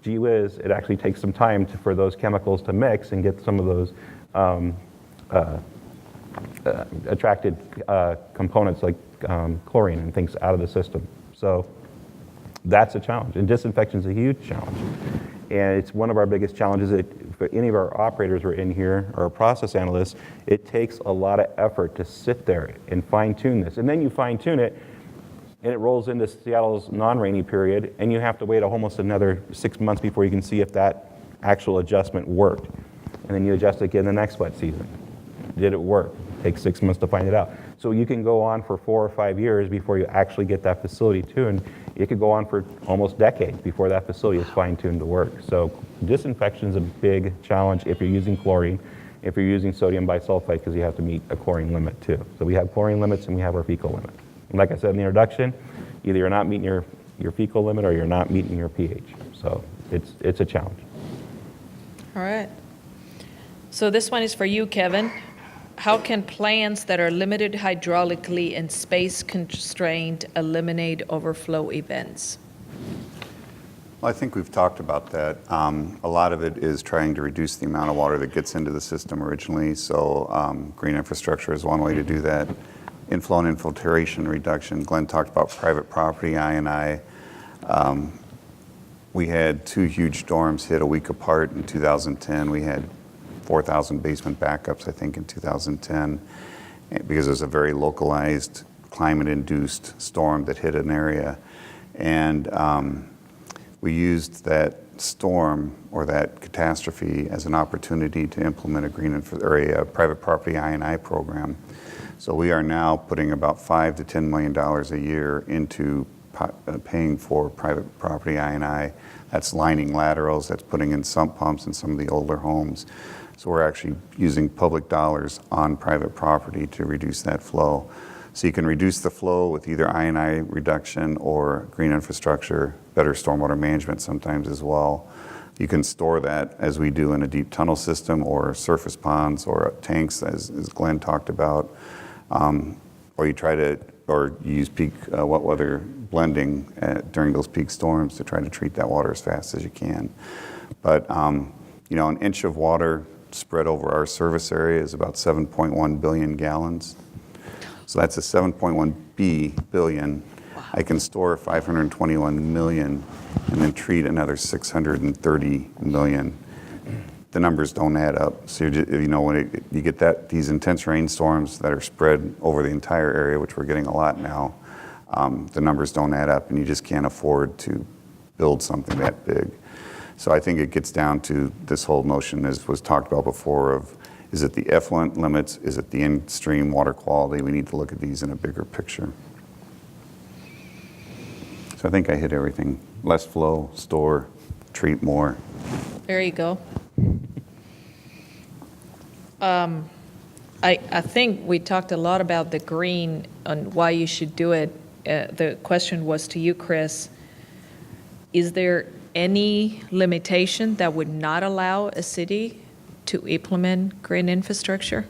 gee whiz, it actually takes some time for those chemicals to mix and get some of those attracted components like chlorine and things out of the system. So that's a challenge. And disinfection is a huge challenge. And it's one of our biggest challenges. For any of our operators who are in here, or process analysts, it takes a lot of effort to sit there and fine-tune this. And then you fine-tune it, and it rolls into Seattle's non-rainy period, and you have to wait almost another 6 months before you can see if that actual adjustment worked. And then you adjust it again the next wet season. Did it work? It takes 6 months to find it out. So you can go on for 4 or 5 years before you actually get that facility tuned. It could go on for almost decades before that facility is fine-tuned to work. So disinfection is a big challenge if you're using chlorine, if you're using sodium bisulfite, because you have to meet a chlorine limit too. So we have chlorine limits and we have our fecal limit. And like I said in the introduction, either you're not meeting your fecal limit or you're not meeting your pH. So it's a challenge. All right. So this one is for you, Kevin. How can plants that are limited hydraulically and space constrained eliminate overflow events? Well, I think we've talked about that. A lot of it is trying to reduce the amount of water that gets into the system originally. So green infrastructure is one way to do that. Inflow and infiltration reduction. Glenn talked about private property I&I. We had 2 huge storms hit a week apart in 2010. We had 4,000 basement backups, I think, in 2010, because it was a very localized, climate-induced storm that hit an area. And we used that storm or that catastrophe as an opportunity to implement a private property I&I program. So we are now putting about $5 to $10 million a year into paying for private property I&I. That's lining laterals, that's putting in sump pumps in some of the older homes. So we're actually using public dollars on private property to reduce that flow. So you can reduce the flow with either I&I reduction or green infrastructure, better stormwater management sometimes as well. You can store that, as we do, in a deep tunnel system or surface ponds or tanks, as Glenn talked about. Or you use peak wet weather blending during those peak storms to try to treat that water as fast as you can. But an inch of water spread over our service area is about 7.1 billion gallons. So that's a 7.1 billion. Wow. I can store 521 million and then treat another 630 million. The numbers don't add up. So when you get these intense rainstorms that are spread over the entire area, which we're getting a lot now, the numbers don't add up, and you just can't afford to build something that big. So I think it gets down to this whole notion, as was talked about before, of is it the effluent limits? Is it the in-stream water quality? We need to look at these in a bigger picture. So I think I hit everything. Less flow, store, treat more. There you go. I think we talked a lot about the green and why you should do it. The question was to you, Chris. Is there any limitation that would not allow a city to implement green infrastructure?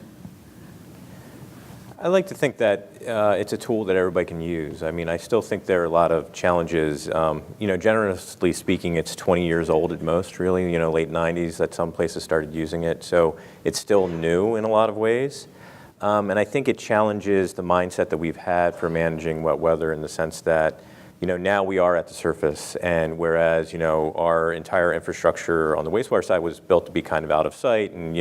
I like to think that it's a tool that everybody can use. I mean, I still think there are a lot of challenges. Generously speaking, it's 20 years old at most, really, late 90s that some places started using it. So it's still new in a lot of ways. And I think it challenges the mindset that we've had for managing wet weather in the sense that, now we are at the surface, and whereas, our entire infrastructure on the wastewater side was built to be kind of out of sight and,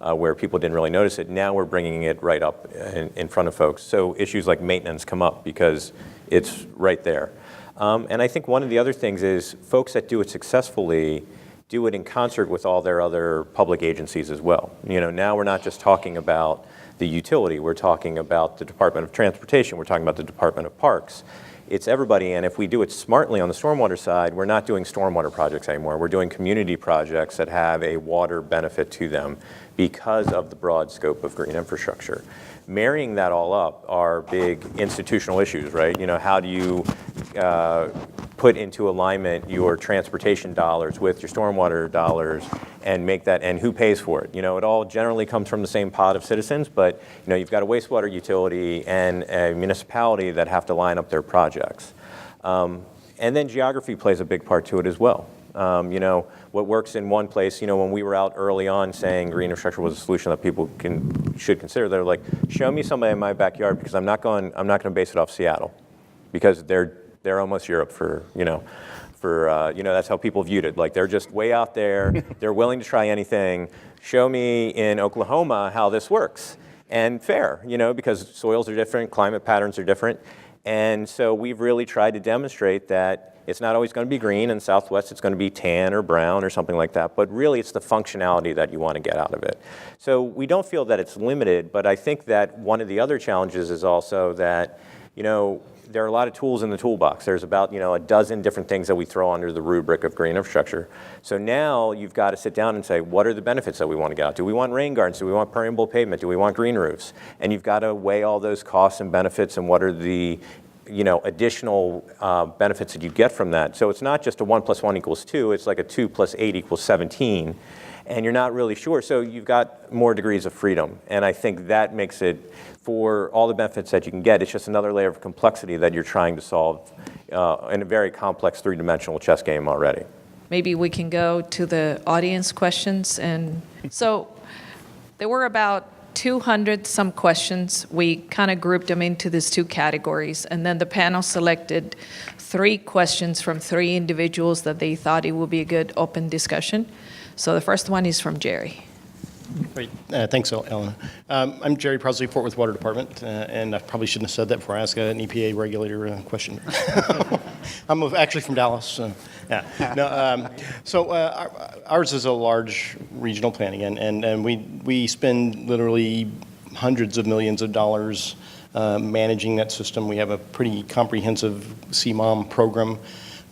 where people didn't really notice it, now we're bringing it right up in front of folks. So issues like maintenance come up because it's right there. And I think one of the other things is folks that do it successfully do it in concert with all their other public agencies as well. Now we're not just talking about the utility, we're talking about the Department of Transportation, we're talking about the Department of Parks. It's everybody, and if we do it smartly on the stormwater side, we're not doing stormwater projects anymore. We're doing community projects that have a water benefit to them because of the broad scope of green infrastructure. Marrying that all up are big institutional issues, right? How do you put into alignment your transportation dollars with your stormwater dollars and make that, and who pays for it? It all generally comes from the same pot of citizens, but you've got a wastewater utility and a municipality that have to line up their projects. And then geography plays a big part to it as well. What works in one place, when we were out early on saying green infrastructure was a solution that people should consider, they're like, show me somebody in my backyard because I'm not going to base it off Seattle because they're almost Europe for that's how people viewed it. Like they're just way out there. They're willing to try anything. Show me in Oklahoma how this works. And fair, because soils are different, climate patterns are different. And so we've really tried to demonstrate that it's not always going to be green. In Southwest, it's going to be tan or brown or something like that. But really, it's the functionality that you want to get out of it. So we don't feel that it's limited. But I think that one of the other challenges is also that, there are a lot of tools in the toolbox. There's about, a dozen different things that we throw under the rubric of green infrastructure. So now you've got to sit down and say, what are the benefits that we want to get out? Do we want rain gardens? Do we want permeable pavement? Do we want green roofs? And you've got to weigh all those costs and benefits and what are the additional benefits that you get from that. So it's not just a 1 + 1 = 2, it's like a 2 + 8 = 17. and you're not really sure. So you've got more degrees of freedom. And I think that makes it, for all the benefits that you can get, it's just another layer of complexity that you're trying to solve in a very complex three-dimensional chess game already. Maybe we can go to the audience questions. And so there were about 200 some questions. We kind of grouped them into these two categories, and then the panel selected 3 questions from 3 individuals that they thought it would be a good open discussion. So the first one is from Jerry. Great. Thanks, Ellen. I'm Jerry Presley, Fort Worth Water Department, and I probably shouldn't have said that before I asked an EPA regulator question. I'm actually from Dallas. So, yeah. No, ours is a large regional planning, and we spend literally hundreds of millions of dollars managing that system. We have a pretty comprehensive CMOM program.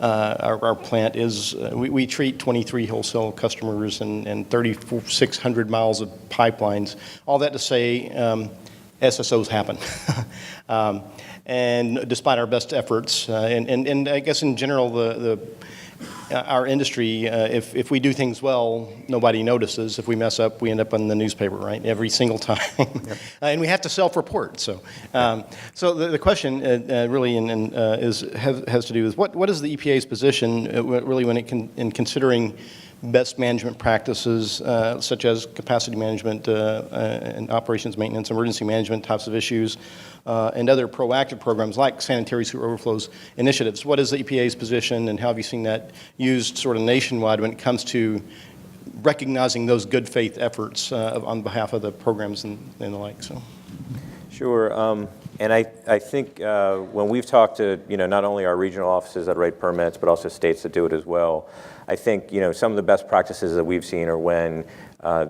Our plant is, we treat 23 wholesale customers and 3,600 miles of pipelines. All that to say, SSOs happen. And despite our best efforts, and I guess in general, our industry, if we do things well, nobody notices. If we mess up, we end up in the newspaper, right? Every single time. Yep. And we have to self-report. So the question really has to do with what is the EPA's position really when in considering best management practices such as capacity management and operations maintenance, emergency management types of issues, and other proactive programs like sanitary sewer overflows initiatives. What is the EPA's position, and how have you seen that used sort of nationwide when it comes to recognizing those good faith efforts on behalf of the programs and the like? So. Sure. And I think when we've talked to not only our regional offices that write permits, but also states that do it as well, I think some of the best practices that we've seen are when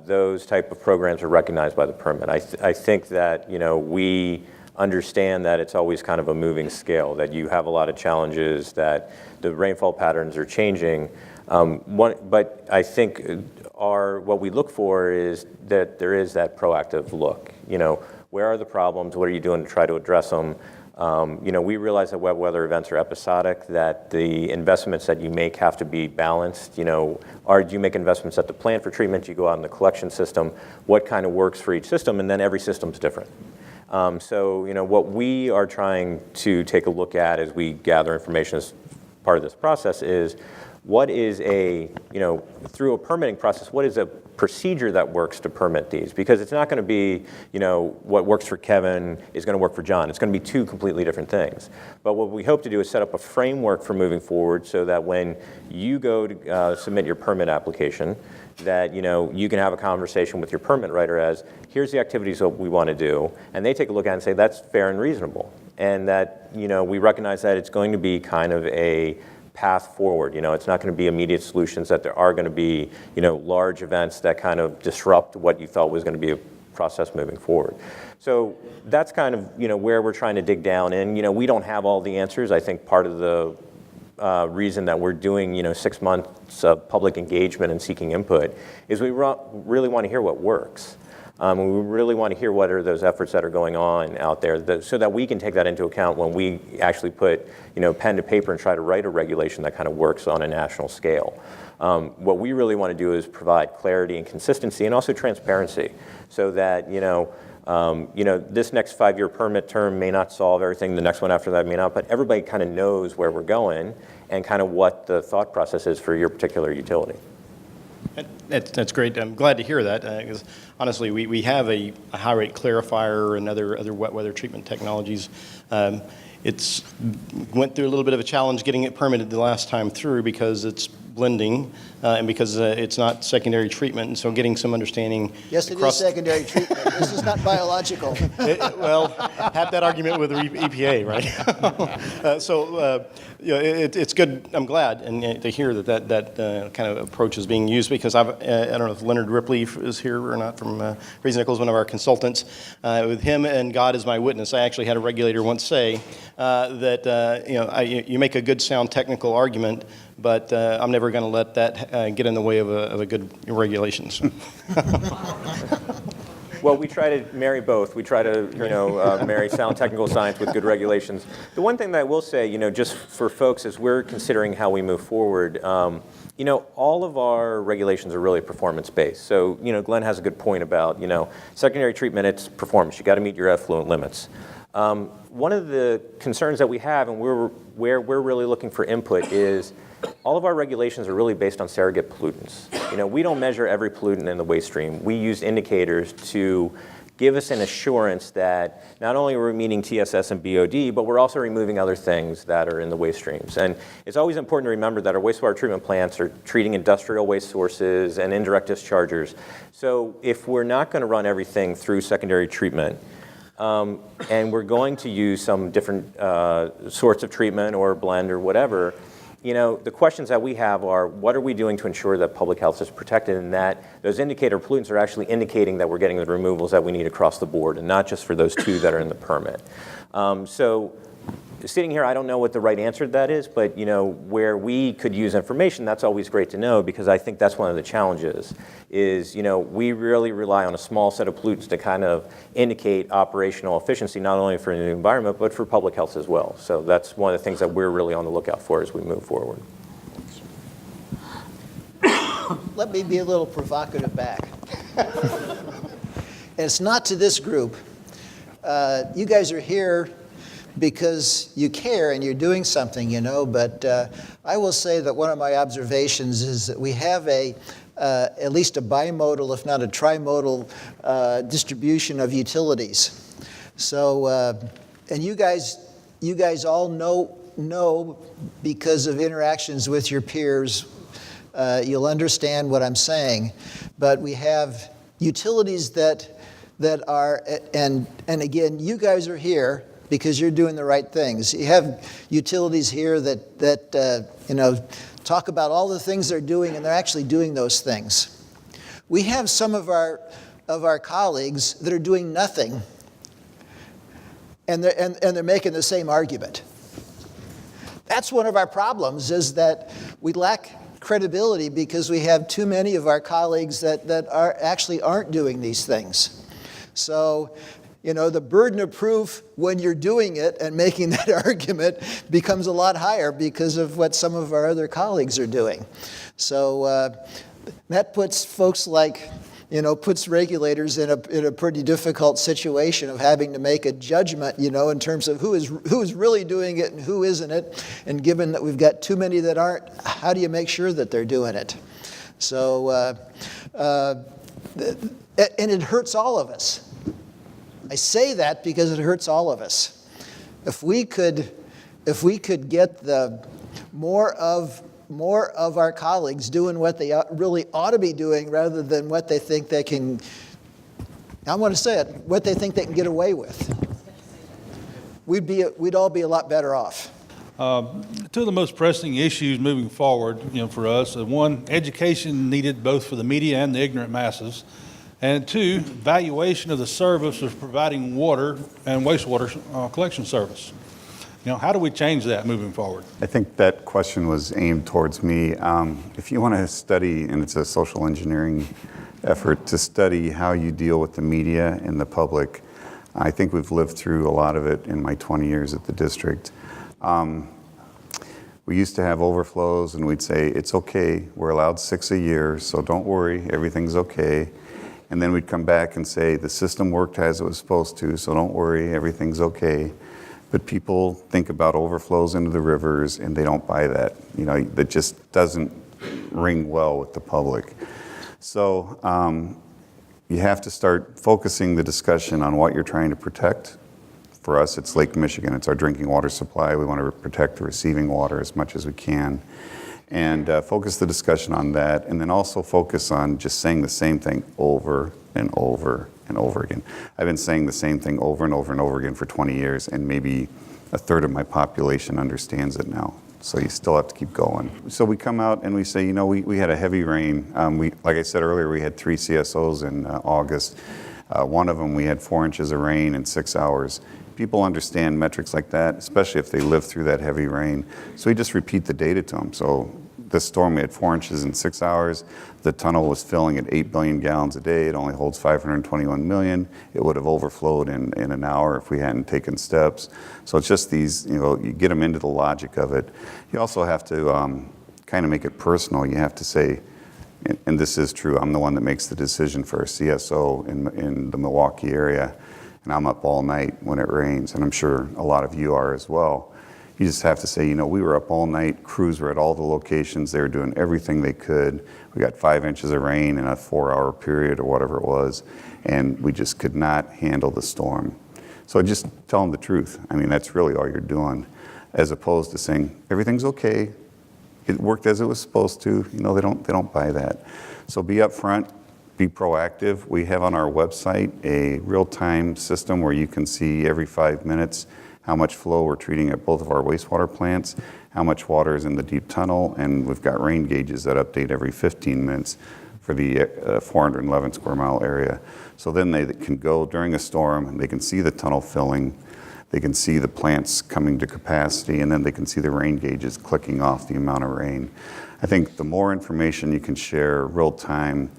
those type of programs are recognized by the permit. I think that we understand that it's always kind of a moving scale, that you have a lot of challenges, that the rainfall patterns are changing. But I think what we look for is that there is that proactive look. Where are the problems? What are you doing to try to address them? We realize that wet weather events are episodic, that the investments that you make have to be balanced. Do you make investments at the plant for treatment? Do you go out in the collection system? What kind of works for each system? And then every system's different. What we are trying to take a look at as we gather information as part of this process is what is through a permitting process, what is a procedure that works to permit these? Because it's not going to be, what works for Kevin is going to work for John. It's going to be 2 completely different things. But what we hope to do is set up a framework for moving forward so that when you go to submit your permit application, that you can have a conversation with your permit writer as, here's the activities that we want to do, and they take a look at it and say, that's fair and reasonable. And that, we recognize that it's going to be kind of a path forward. It's not going to be immediate solutions, that there are going to be, large events that kind of disrupt what you thought was going to be a process moving forward. So that's kind of, where we're trying to dig down in. We don't have all the answers. I think part of the reason that we're doing, 6 months of public engagement and seeking input is we really want to hear what works. We really want to hear what are those efforts that are going on out there so that we can take that into account when we actually put, pen to paper and try to write a regulation that kind of works on a national scale. What we really want to do is provide clarity and consistency and also transparency so that, this next 5-year permit term may not solve everything, the next one after that may not, but everybody kind of knows where we're going and kind of what the thought process is for your particular utility. That's great. I'm glad to hear that because honestly, we have a high rate clarifier and other wet weather treatment technologies. It's went through a little bit of a challenge getting it permitted the last time through because it's blending and because it's not secondary treatment, and so getting some understanding. Yes, it is secondary treatment. This is not biological. Well, have that argument with the EPA, right? It's good. I'm glad to hear that kind of approach is being used because I don't know if Leonard Ripley is here or not from Reason Nichols, one of our consultants. With him and God as my witness, I actually had a regulator once say that you make a good sound technical argument, but I'm never going to let that get in the way of a good regulation. So. Well, we try to marry both. We try to, marry sound technical science with good regulations. The one thing that I will say, just for folks as we're considering how we move forward, all of our regulations are really performance-based. So, Glenn has a good point about, secondary treatment, it's performance. You got to meet your effluent limits. One of the concerns that we have, and where we're really looking for input, is all of our regulations are really based on surrogate pollutants. We don't measure every pollutant in the waste stream. We use indicators to give us an assurance that not only are we meeting TSS and BOD, but we're also removing other things that are in the waste streams. And it's always important to remember that our wastewater treatment plants are treating industrial waste sources and indirect dischargers. So if we're not going to run everything through secondary treatment, and we're going to use some different sorts of treatment or blend or whatever, the questions that we have are, what are we doing to ensure that public health is protected and that those indicator pollutants are actually indicating that we're getting the removals that we need across the board and not just for those 2 that are in the permit. So sitting here, I don't know what the right answer to that is, but where we could use information, that's always great to know, because I think that's one of the challenges is, we really rely on a small set of pollutants to kind of indicate operational efficiency, not only for the environment, but for public health as well. So that's one of the things that we're really on the lookout for as we move forward. Let me be a little provocative back. And it's not to this group. You guys are here because you care and you're doing something, but I will say that one of my observations is that we have at least a bimodal, if not a trimodal, distribution of utilities. So, and you guys all know because of interactions with your peers, you'll understand what I'm saying, but we have utilities that are, and again, you guys are here because you're doing the right things. You have utilities here that talk about all the things they're doing, and they're actually doing those things. We have some of our colleagues that are doing nothing, and they're making the same argument. That's one of our problems, is that we lack credibility because we have too many of our colleagues that actually aren't doing these things. So, the burden of proof when you're doing it and making that argument becomes a lot higher because of what some of our other colleagues are doing. So that puts folks like, puts regulators in a pretty difficult situation of having to make a judgment, in terms of who is really doing it and who isn't it. And given that we've got too many that aren't, how do you make sure that they're doing it? So, and it hurts all of us. I say that because it hurts all of us. If we could get the more of our colleagues doing what they really ought to be doing rather than what they think they can, I want to say it, what they think they can get away with, we'd all be a lot better off. 2 of the most pressing issues moving forward, for us, one, education needed both for the media and the ignorant masses. And 2, valuation of the service of providing water and wastewater collection service. How do we change that moving forward? I think that question was aimed towards me. If you want to study, and it's a social engineering effort to study how you deal with the media and the public, I think we've lived through a lot of it in my 20 years at the district. We used to have overflows, and we'd say, it's okay, we're allowed 6 a year, so don't worry, everything's okay. And then we'd come back and say, the system worked as it was supposed to, so don't worry, everything's okay. But people think about overflows into the rivers, and they don't buy that. That just doesn't ring well with the public. So you have to start focusing the discussion on what you're trying to protect. For us, it's Lake Michigan. It's our drinking water supply. We want to protect the receiving water as much as we can. And focus the discussion on that, and then also focus on just saying the same thing over and over and over again. I've been saying the same thing over and over and over again for 20 years, and maybe a third of my population understands it now. So you still have to keep going. So we come out and we say, we had a heavy rain. Like I said earlier, we had 3 CSOs in August. One of them, we had 4 inches of rain in 6 hours. People understand metrics like that, especially if they live through that heavy rain. So we just repeat the data to them. So this storm, we had 4 inches in 6 hours. The tunnel was filling at 8 billion gallons a day. It only holds 521 million. It would have overflowed in an hour if we hadn't taken steps. So it's just these, you get them into the logic of it. You also have to kind of make it personal. You have to say, and this is true, I'm the one that makes the decision for a CSO in the Milwaukee area, and I'm up all night when it rains, and I'm sure a lot of you are as well. You just have to say, we were up all night, crews were at all the locations, they were doing everything they could. We got 5 inches of rain in a 4-hour period or whatever it was, and we just could not handle the storm. So just tell them the truth. I mean, that's really all you're doing, as opposed to saying, everything's okay, it worked as it was supposed to. They don't buy that. So be upfront, be proactive. We have on our website a real-time system where you can see every 5 minutes how much flow we're treating at both of our wastewater plants, how much water is in the deep tunnel, and we've got rain gauges that update every 15 minutes for the 411 square mile area. So then they can go during a storm and they can see the tunnel filling, they can see the plants coming to capacity, and then they can see the rain gauges clicking off the amount of rain. I think the more information you can share real time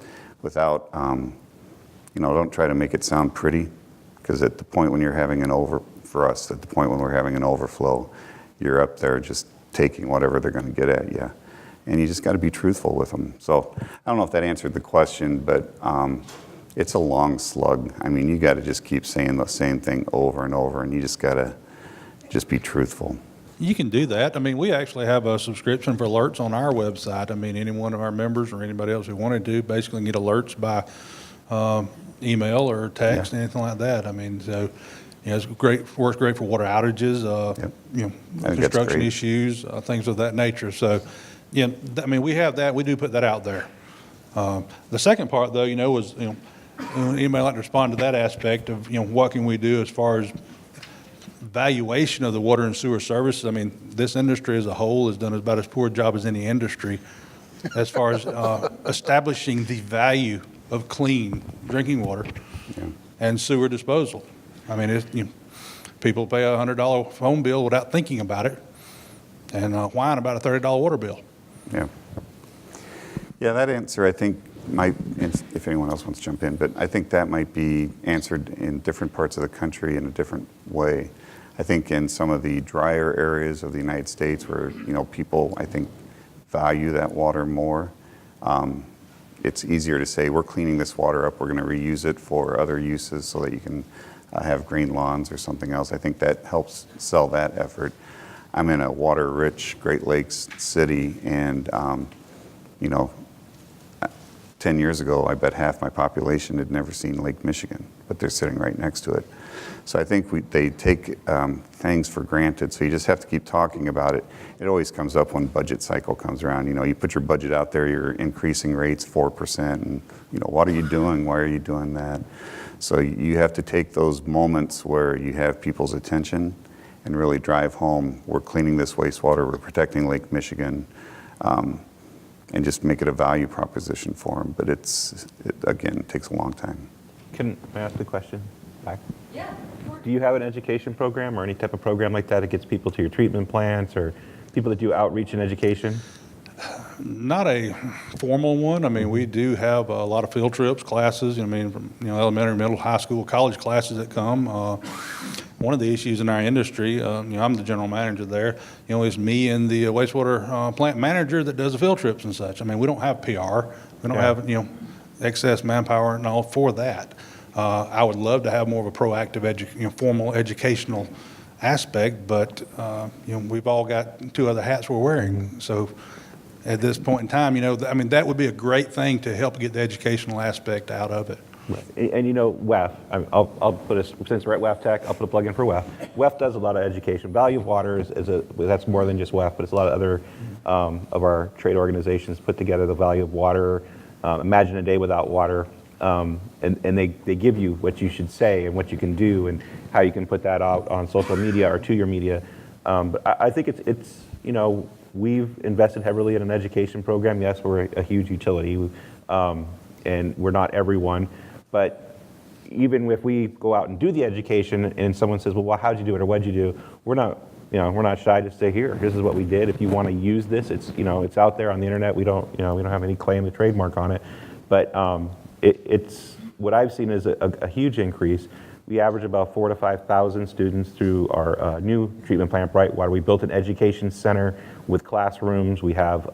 without, don't try to make it sound pretty, because at the point when you're having at the point when we're having an overflow, you're up there just taking whatever they're going to get at you. And you just got to be truthful with them. So I don't know if that answered the question, but it's a long slug. I mean, you got to just keep saying the same thing over and over, and you just got to just be truthful. You can do that. I mean, we actually have a subscription for alerts on our website. I mean, any one of our members or anybody else who wanted to basically get alerts by email or text, anything like that. I mean, so it's great. Works great for water outages, construction issues, things of that nature. So, I mean, we have that. We do put that out there. The second part, though, was anybody like to respond to that aspect of what can we do as far as valuation of the water and sewer services. I mean, this industry as a whole has done about as poor a job as any industry as far as establishing the value of clean drinking water and sewer disposal. I mean, people pay a $100 phone bill without thinking about it and whine about a $30 water bill. Yeah, that answer I think might, if anyone else wants to jump in, but I think that might be answered in different parts of the country in a different way. I think in some of the drier areas of the United States where, people, I think, value that water more, it's easier to say, we're cleaning this water up, we're going to reuse it for other uses so that you can have green lawns or something else. I think that helps sell that effort. I'm in a water-rich Great Lakes city, and 10 years ago, I bet half my population had never seen Lake Michigan, but they're sitting right next to it. So I think they take things for granted, so you just have to keep talking about it. It always comes up when budget cycle comes around. You put your budget out there, you're increasing rates 4%, and what are you doing? Why are you doing that? So you have to take those moments where you have people's attention and really drive home, we're cleaning this wastewater, we're protecting Lake Michigan, and just make it a value proposition for them. But again, it takes a long time. Can I ask the question back? Yeah. Do you have an education program or any type of program like that gets people to your treatment plants or people that do outreach and education? Not a formal one. I mean, we do have a lot of field trips, classes, from elementary, middle, high school, college classes that come. One of the issues in our industry, I'm the general manager there, is me and the wastewater plant manager that does the field trips and such. I mean, we don't have PR. We don't have, excess manpower and all for that. I would love to have more of a proactive, formal educational aspect, but, we've all got two other hats we're wearing. So at this point in time, that would be a great thing to help get the educational aspect out of it. Right. And WEF, I'll put since we're at WEF Tech, I'll put a plug in for WEF. WEF does a lot of education. Value of Water that's more than just WEF, but it's a lot of other of our trade organizations put together the value of water, Imagine a Day Without Water, and they give you what you should say and what you can do and how you can put that out on social media or to your media. But I think it's we've invested heavily in an education program. Yes, we're a huge utility, and we're not everyone. But even if we go out and do the education and someone says, well, how'd you do it or what'd you do? We're not we're not shy to say, here, this is what we did. If you want to use this, it's, it's out there on the internet. We don't have any claim to trademark on it. But it's what I've seen is a huge increase. We average about 4,000 to 5,000 students through our new treatment plant, Brightwater. We built an education center with classrooms. We have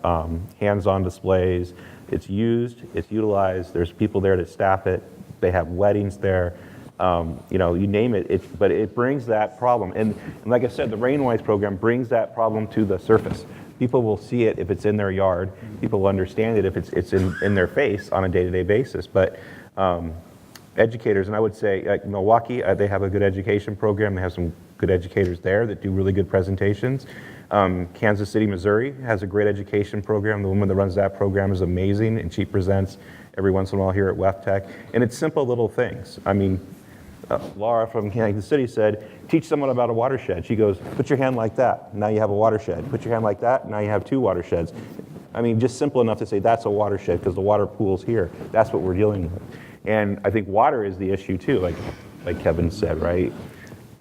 hands-on displays. It's used, it's utilized. There's people there to staff it. They have weddings there. You name it, but it brings that problem. And like I said, the Rainwise program brings that problem to the surface. People will see it if it's in their yard. People will understand it if it's in their face on a day-to-day basis. But educators, and I would say like Milwaukee, they have a good education program. They have some good educators there that do really good presentations. Kansas City, Missouri has a great education program. The woman that runs that program is amazing, and she presents every once in a while here at WEF And it's simple little things. I mean, Laura from Kansas City said, teach someone about a watershed. She goes, put your hand like that, now you have a watershed. Put your hand like that, now you have 2 watersheds. I mean, just simple enough to say that's a watershed because the water pool's here. That's what we're dealing with. And I think water is the issue too, like Kevin said, right?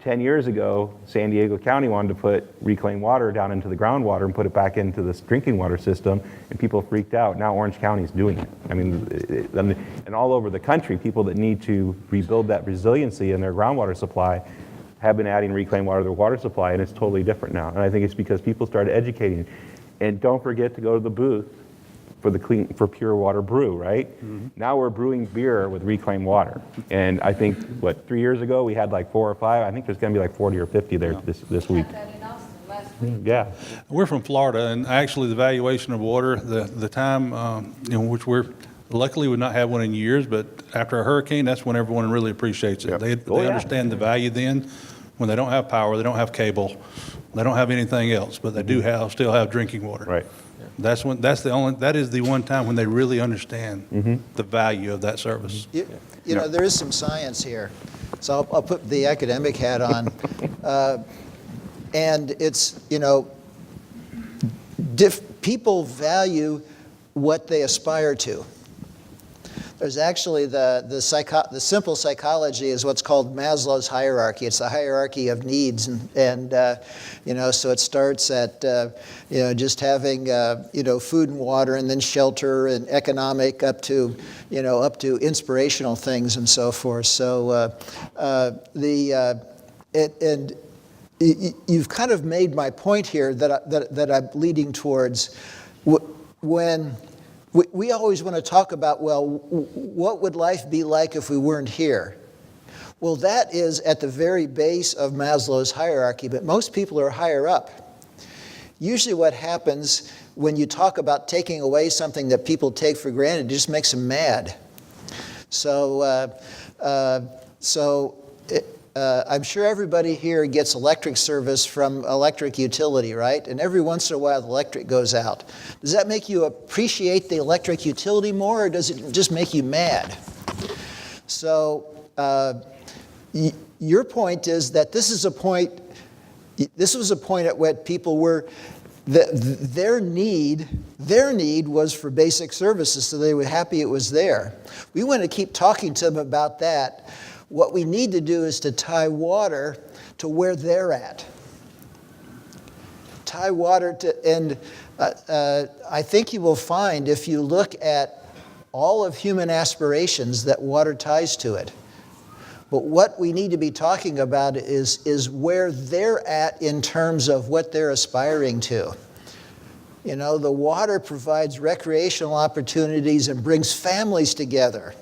10 years ago, San Diego County wanted to put reclaimed water down into the groundwater and put it back into this drinking water system, and people freaked out. Now Orange County's doing it. I mean, and all over the country, people that need to rebuild that resiliency in their groundwater supply have been adding reclaimed water to their water supply, and it's totally different now. And I think it's because people started educating. And don't forget to go to the booth for pure water brew, right? Mm-hmm. Now we're brewing beer with reclaimed water. And I think, 3 years ago, we had like 4 or 5. I think there's gonna be like 40 or 50 there this week. That in Austin last week. Yeah. We're from Florida, and actually the valuation of water, the time, which luckily we've not had one in years, but after a hurricane, that's when everyone really appreciates it. Yep. They understand the value then, when they don't have power, they don't have cable, they don't have anything else, but they do still have drinking water. Right. That is the one time when they really understand the value of that service. You know, there is some science here. So I'll put the academic hat on. And it's, people value what they aspire to. There's actually the simple psychology is what's called Maslow's hierarchy. It's the hierarchy of needs, and so it starts at just having food and water, and then shelter and economic, up to inspirational things and so forth. So you've kind of made my point here that I'm leading towards. When we always want to talk about, well, what would life be like if we weren't here? Well, that is at the very base of Maslow's hierarchy, but most people are higher up. Usually what happens when you talk about taking away something that people take for granted, it just makes them mad. So I'm sure everybody here gets electric service from electric utility, right? And every once in a while the electric goes out. Does that make you appreciate the electric utility more, or does it just make you mad? So your point is that this was a point at what people were, their need was for basic services, so they were happy it was there. We want to keep talking to them about that. What we need to do is to tie water to where they're at. Tie water to, and I think you will find if you look at all of human aspirations that water ties to it. But what we need to be talking about is where they're at in terms of what they're aspiring to. The water provides recreational opportunities and brings families together.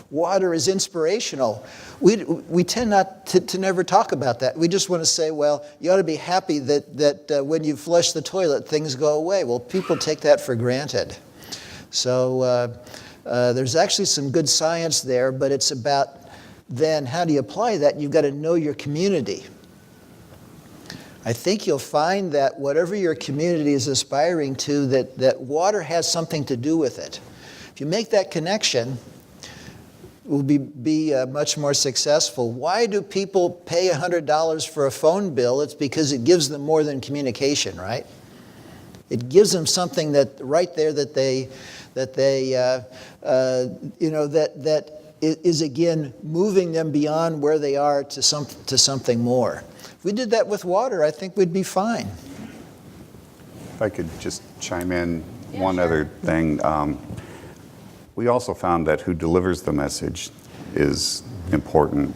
Water is inspirational. We tend not to never talk about that. We just want to say, well, you ought to be happy that when you flush the toilet, things go away. Well, people take that for granted. So there's actually some good science there, but it's about then how do you apply that? You've got to know your community. I think you'll find that whatever your community is aspiring to, that water has something to do with it. If you make that connection, will be much more successful. Why do people pay $100 for a phone bill? It's because it gives them more than communication, right? It gives them something that right there that is again moving them beyond where they are to something more. If we did that with water, I think we'd be fine. If I could just chime in one other thing. We also found that who delivers the message is important.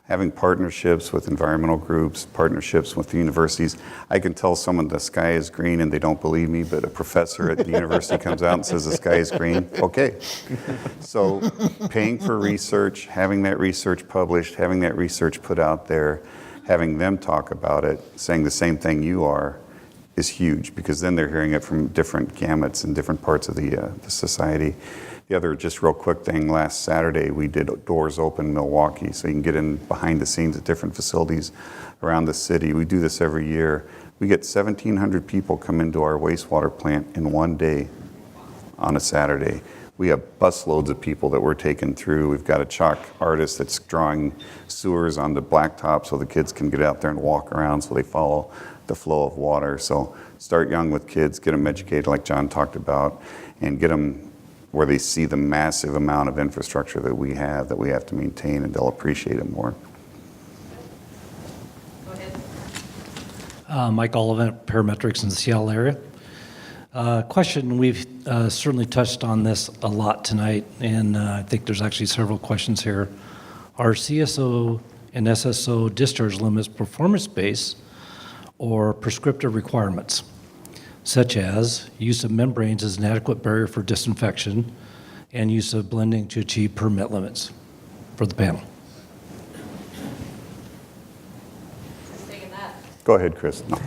Having partnerships with environmental groups, partnerships with the universities. I can tell someone the sky is green and they don't believe me, but a professor at the university comes out and says the sky is green. Okay. So paying for research, having that research published, having that research put out there, having them talk about it, saying the same thing you are, is huge, because then they're hearing it from different gamuts and different parts of the society. The other just real quick thing, last Saturday we did Doors Open Milwaukee, so you can get in behind the scenes at different facilities around the city. We do this every year. We get 1,700 people come into our wastewater plant in one day on a Saturday. We have busloads of people that we're taking through. We've got a chalk artist that's drawing sewers on the blacktop so the kids can get out there and walk around so they follow the flow of water. So start young with kids, get them educated like John talked about, and get them where they see the massive amount of infrastructure that we have to maintain, and they'll appreciate it more. Go ahead. Mike Oliphant, parametrics in the Seattle area. Question, we've certainly touched on this a lot tonight, and I think there's actually several questions here. Are CSO and SSO discharge limits performance-based or prescriptive requirements, such as use of membranes as an adequate barrier for disinfection and use of blending to achieve permit limits for the panel? Who's taking that? Go ahead, Chris. No.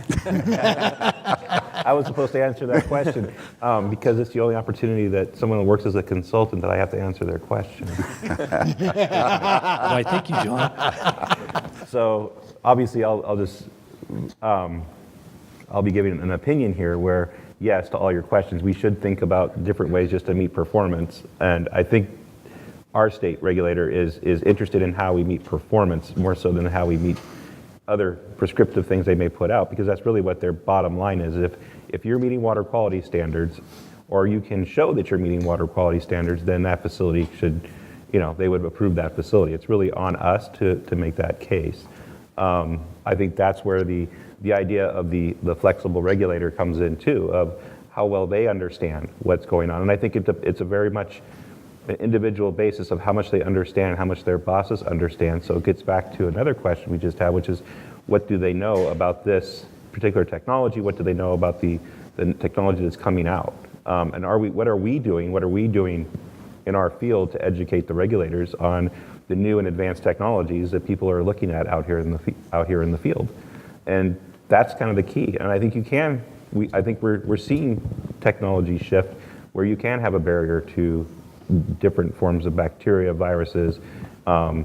I was supposed to answer that question because it's the only opportunity that someone who works as a consultant that I have to answer their question. Why, thank you, John. So obviously I'll just, I'll be giving an opinion here where, yes, to all your questions, we should think about different ways just to meet performance. And I think our state regulator is interested in how we meet performance more so than how we meet other prescriptive things they may put out, because that's really what their bottom line is. If you're meeting water quality standards, or you can show that you're meeting water quality standards, then that facility should, they would approve that facility. It's really on us to make that case. I think that's where the idea of the flexible regulator comes in too, of how well they understand what's going on. And I think it's a very much an individual basis of how much they understand, how much their bosses understand. So it gets back to another question we just had, which is, what do they know about this particular technology? What do they know about the technology that's coming out? And what are we doing in our field to educate the regulators on the new and advanced technologies that people are looking at out here in the field? And that's kind of the key. And I think I think we're seeing technology shift where you can have a barrier to different forms of bacteria, viruses. I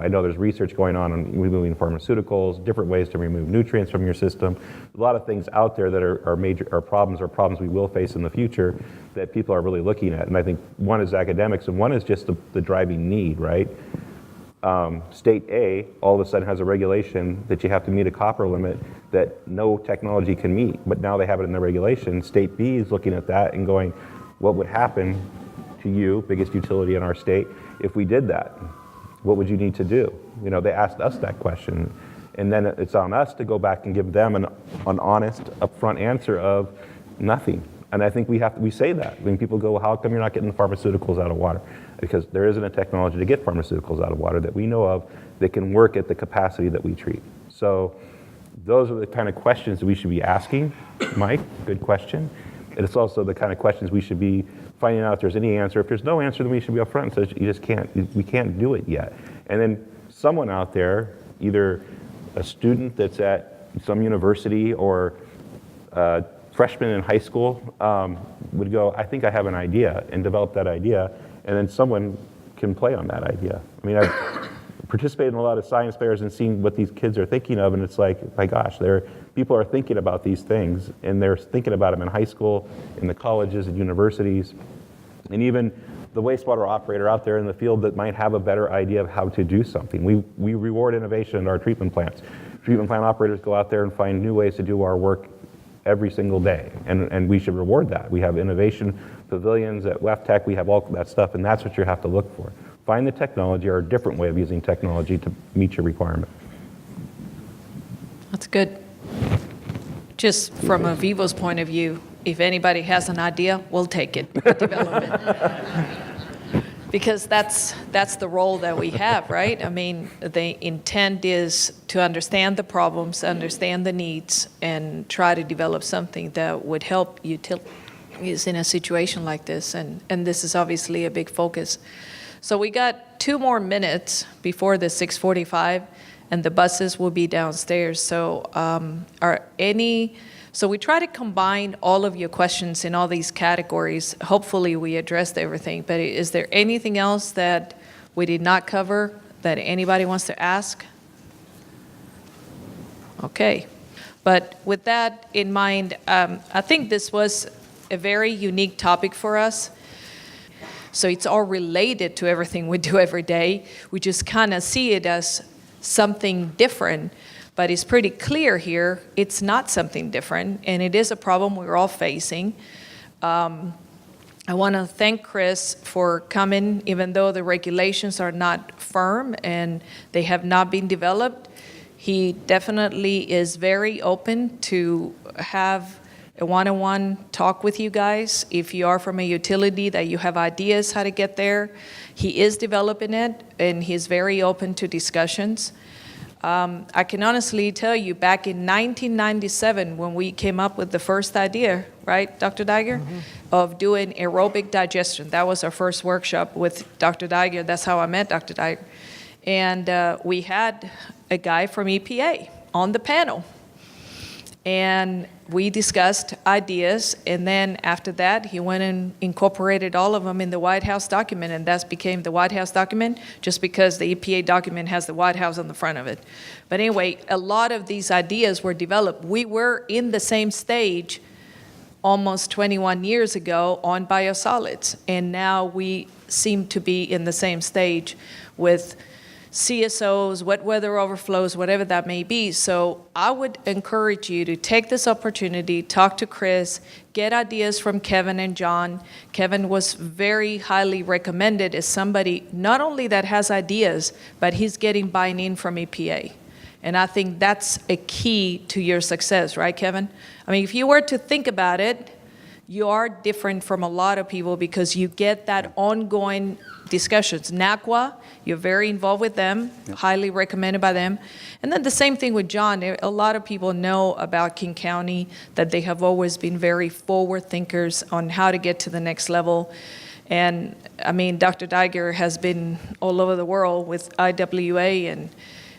know there's research going on removing pharmaceuticals, different ways to remove nutrients from your system. A lot of things out there that are problems we will face in the future that people are really looking at. And I think one is academics and one is just the driving need, right? State A all of a sudden has a regulation that you have to meet a copper limit that no technology can meet, but now they have it in the regulation. State B is looking at that and going, what would happen to you, biggest utility in our state, if we did that? What would you need to do? They asked us that question. And then it's on us to go back and give them an honest, upfront answer of nothing. And I think we say that. When people go, how come you're not getting the pharmaceuticals out of water? Because there isn't a technology to get pharmaceuticals out of water that we know of that can work at the capacity that we treat. So those are the kind of questions that we should be asking, Mike. Good question. And it's also the kind of questions we should be finding out if there's any answer. If there's no answer, then we should be upfront and say, we can't do it yet. And then someone out there, either a student that's at some university or a freshman in high school, would go, I think I have an idea, and develop that idea, and then someone can play on that idea. I mean, I've participated in a lot of science fairs and seen what these kids are thinking of, and it's like, my gosh, people are thinking about these things, and they're thinking about them in high school, in the colleges and universities, and even the wastewater operator out there in the field that might have a better idea of how to do something. We reward innovation in our treatment plants. Treatment plant operators go out there and find new ways to do our work every single day, and we should reward that. We have innovation pavilions at WEFTech, we have all that stuff, and that's what you have to look for. Find the technology or a different way of using technology to meet your requirement. That's good. Just from a Vivo's point of view, if anybody has an idea, we'll take it, develop it. Because that's the role that we have, right? I mean, the intent is to understand the problems, understand the needs, and try to develop something that would help utilities in a situation like this. And this is obviously a big focus. So we got 2 more minutes before the 6:45, and the buses will be downstairs. So so we try to combine all of your questions in all these categories. Hopefully we addressed everything, but is there anything else that we did not cover that anybody wants to ask? Okay. But with that in mind, I think this was a very unique topic for us. So it's all related to everything we do every day. We just kind of see it as something different. But it's pretty clear here, it's not something different, and it is a problem we're all facing. I want to thank Chris for coming, even though the regulations are not firm and they have not been developed. He definitely is very open to have a one-on-one talk with you guys. If you are from a utility that you have ideas how to get there, he is developing it, and he's very open to discussions. I can honestly tell you, back in 1997, when we came up with the first idea, right, Dr. Diger, of doing aerobic digestion. That was our first workshop with Dr. Diger. That's how I met Dr. Diger. And we had a guy from EPA on the panel. And we discussed ideas, and then after that, he went and incorporated all of them in the White House document, and that became the White House document, just because the EPA document has the White House on the front of it. But anyway, a lot of these ideas were developed. We were in the same stage almost 21 years ago on biosolids, and now we seem to be in the same stage with CSOs, wet weather overflows, whatever that may be. So I would encourage you to take this opportunity, talk to Chris, get ideas from Kevin and John. Kevin was very highly recommended as somebody not only that has ideas, but he's getting buy-in from EPA. And I think that's a key to your success, right, Kevin? I mean, if you were to think about it, you are different from a lot of people because you get that ongoing discussions. NACWA, you're very involved with them, highly recommended by them. And then the same thing with John. A lot of people know about King County, that they have always been very forward thinkers on how to get to the next level. And I mean, Dr. Diger has been all over the world with IWA, and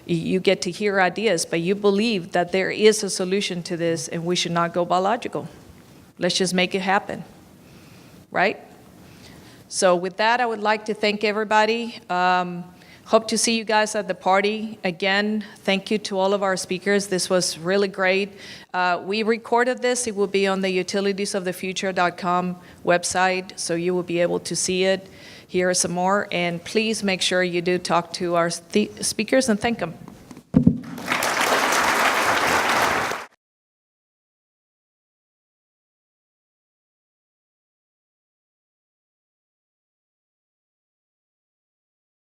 you get to hear ideas, but you believe that there is a solution to this and we should not go biological. Let's just make it happen, right? So with that, I would like to thank everybody. Hope to see you guys at the party. Again, thank you to all of our speakers. This was really great. We recorded this. It will be on the utilitiesofthefuture.com website, so you will be able to see it, hear some more, and please make sure you do talk to our speakers and thank them.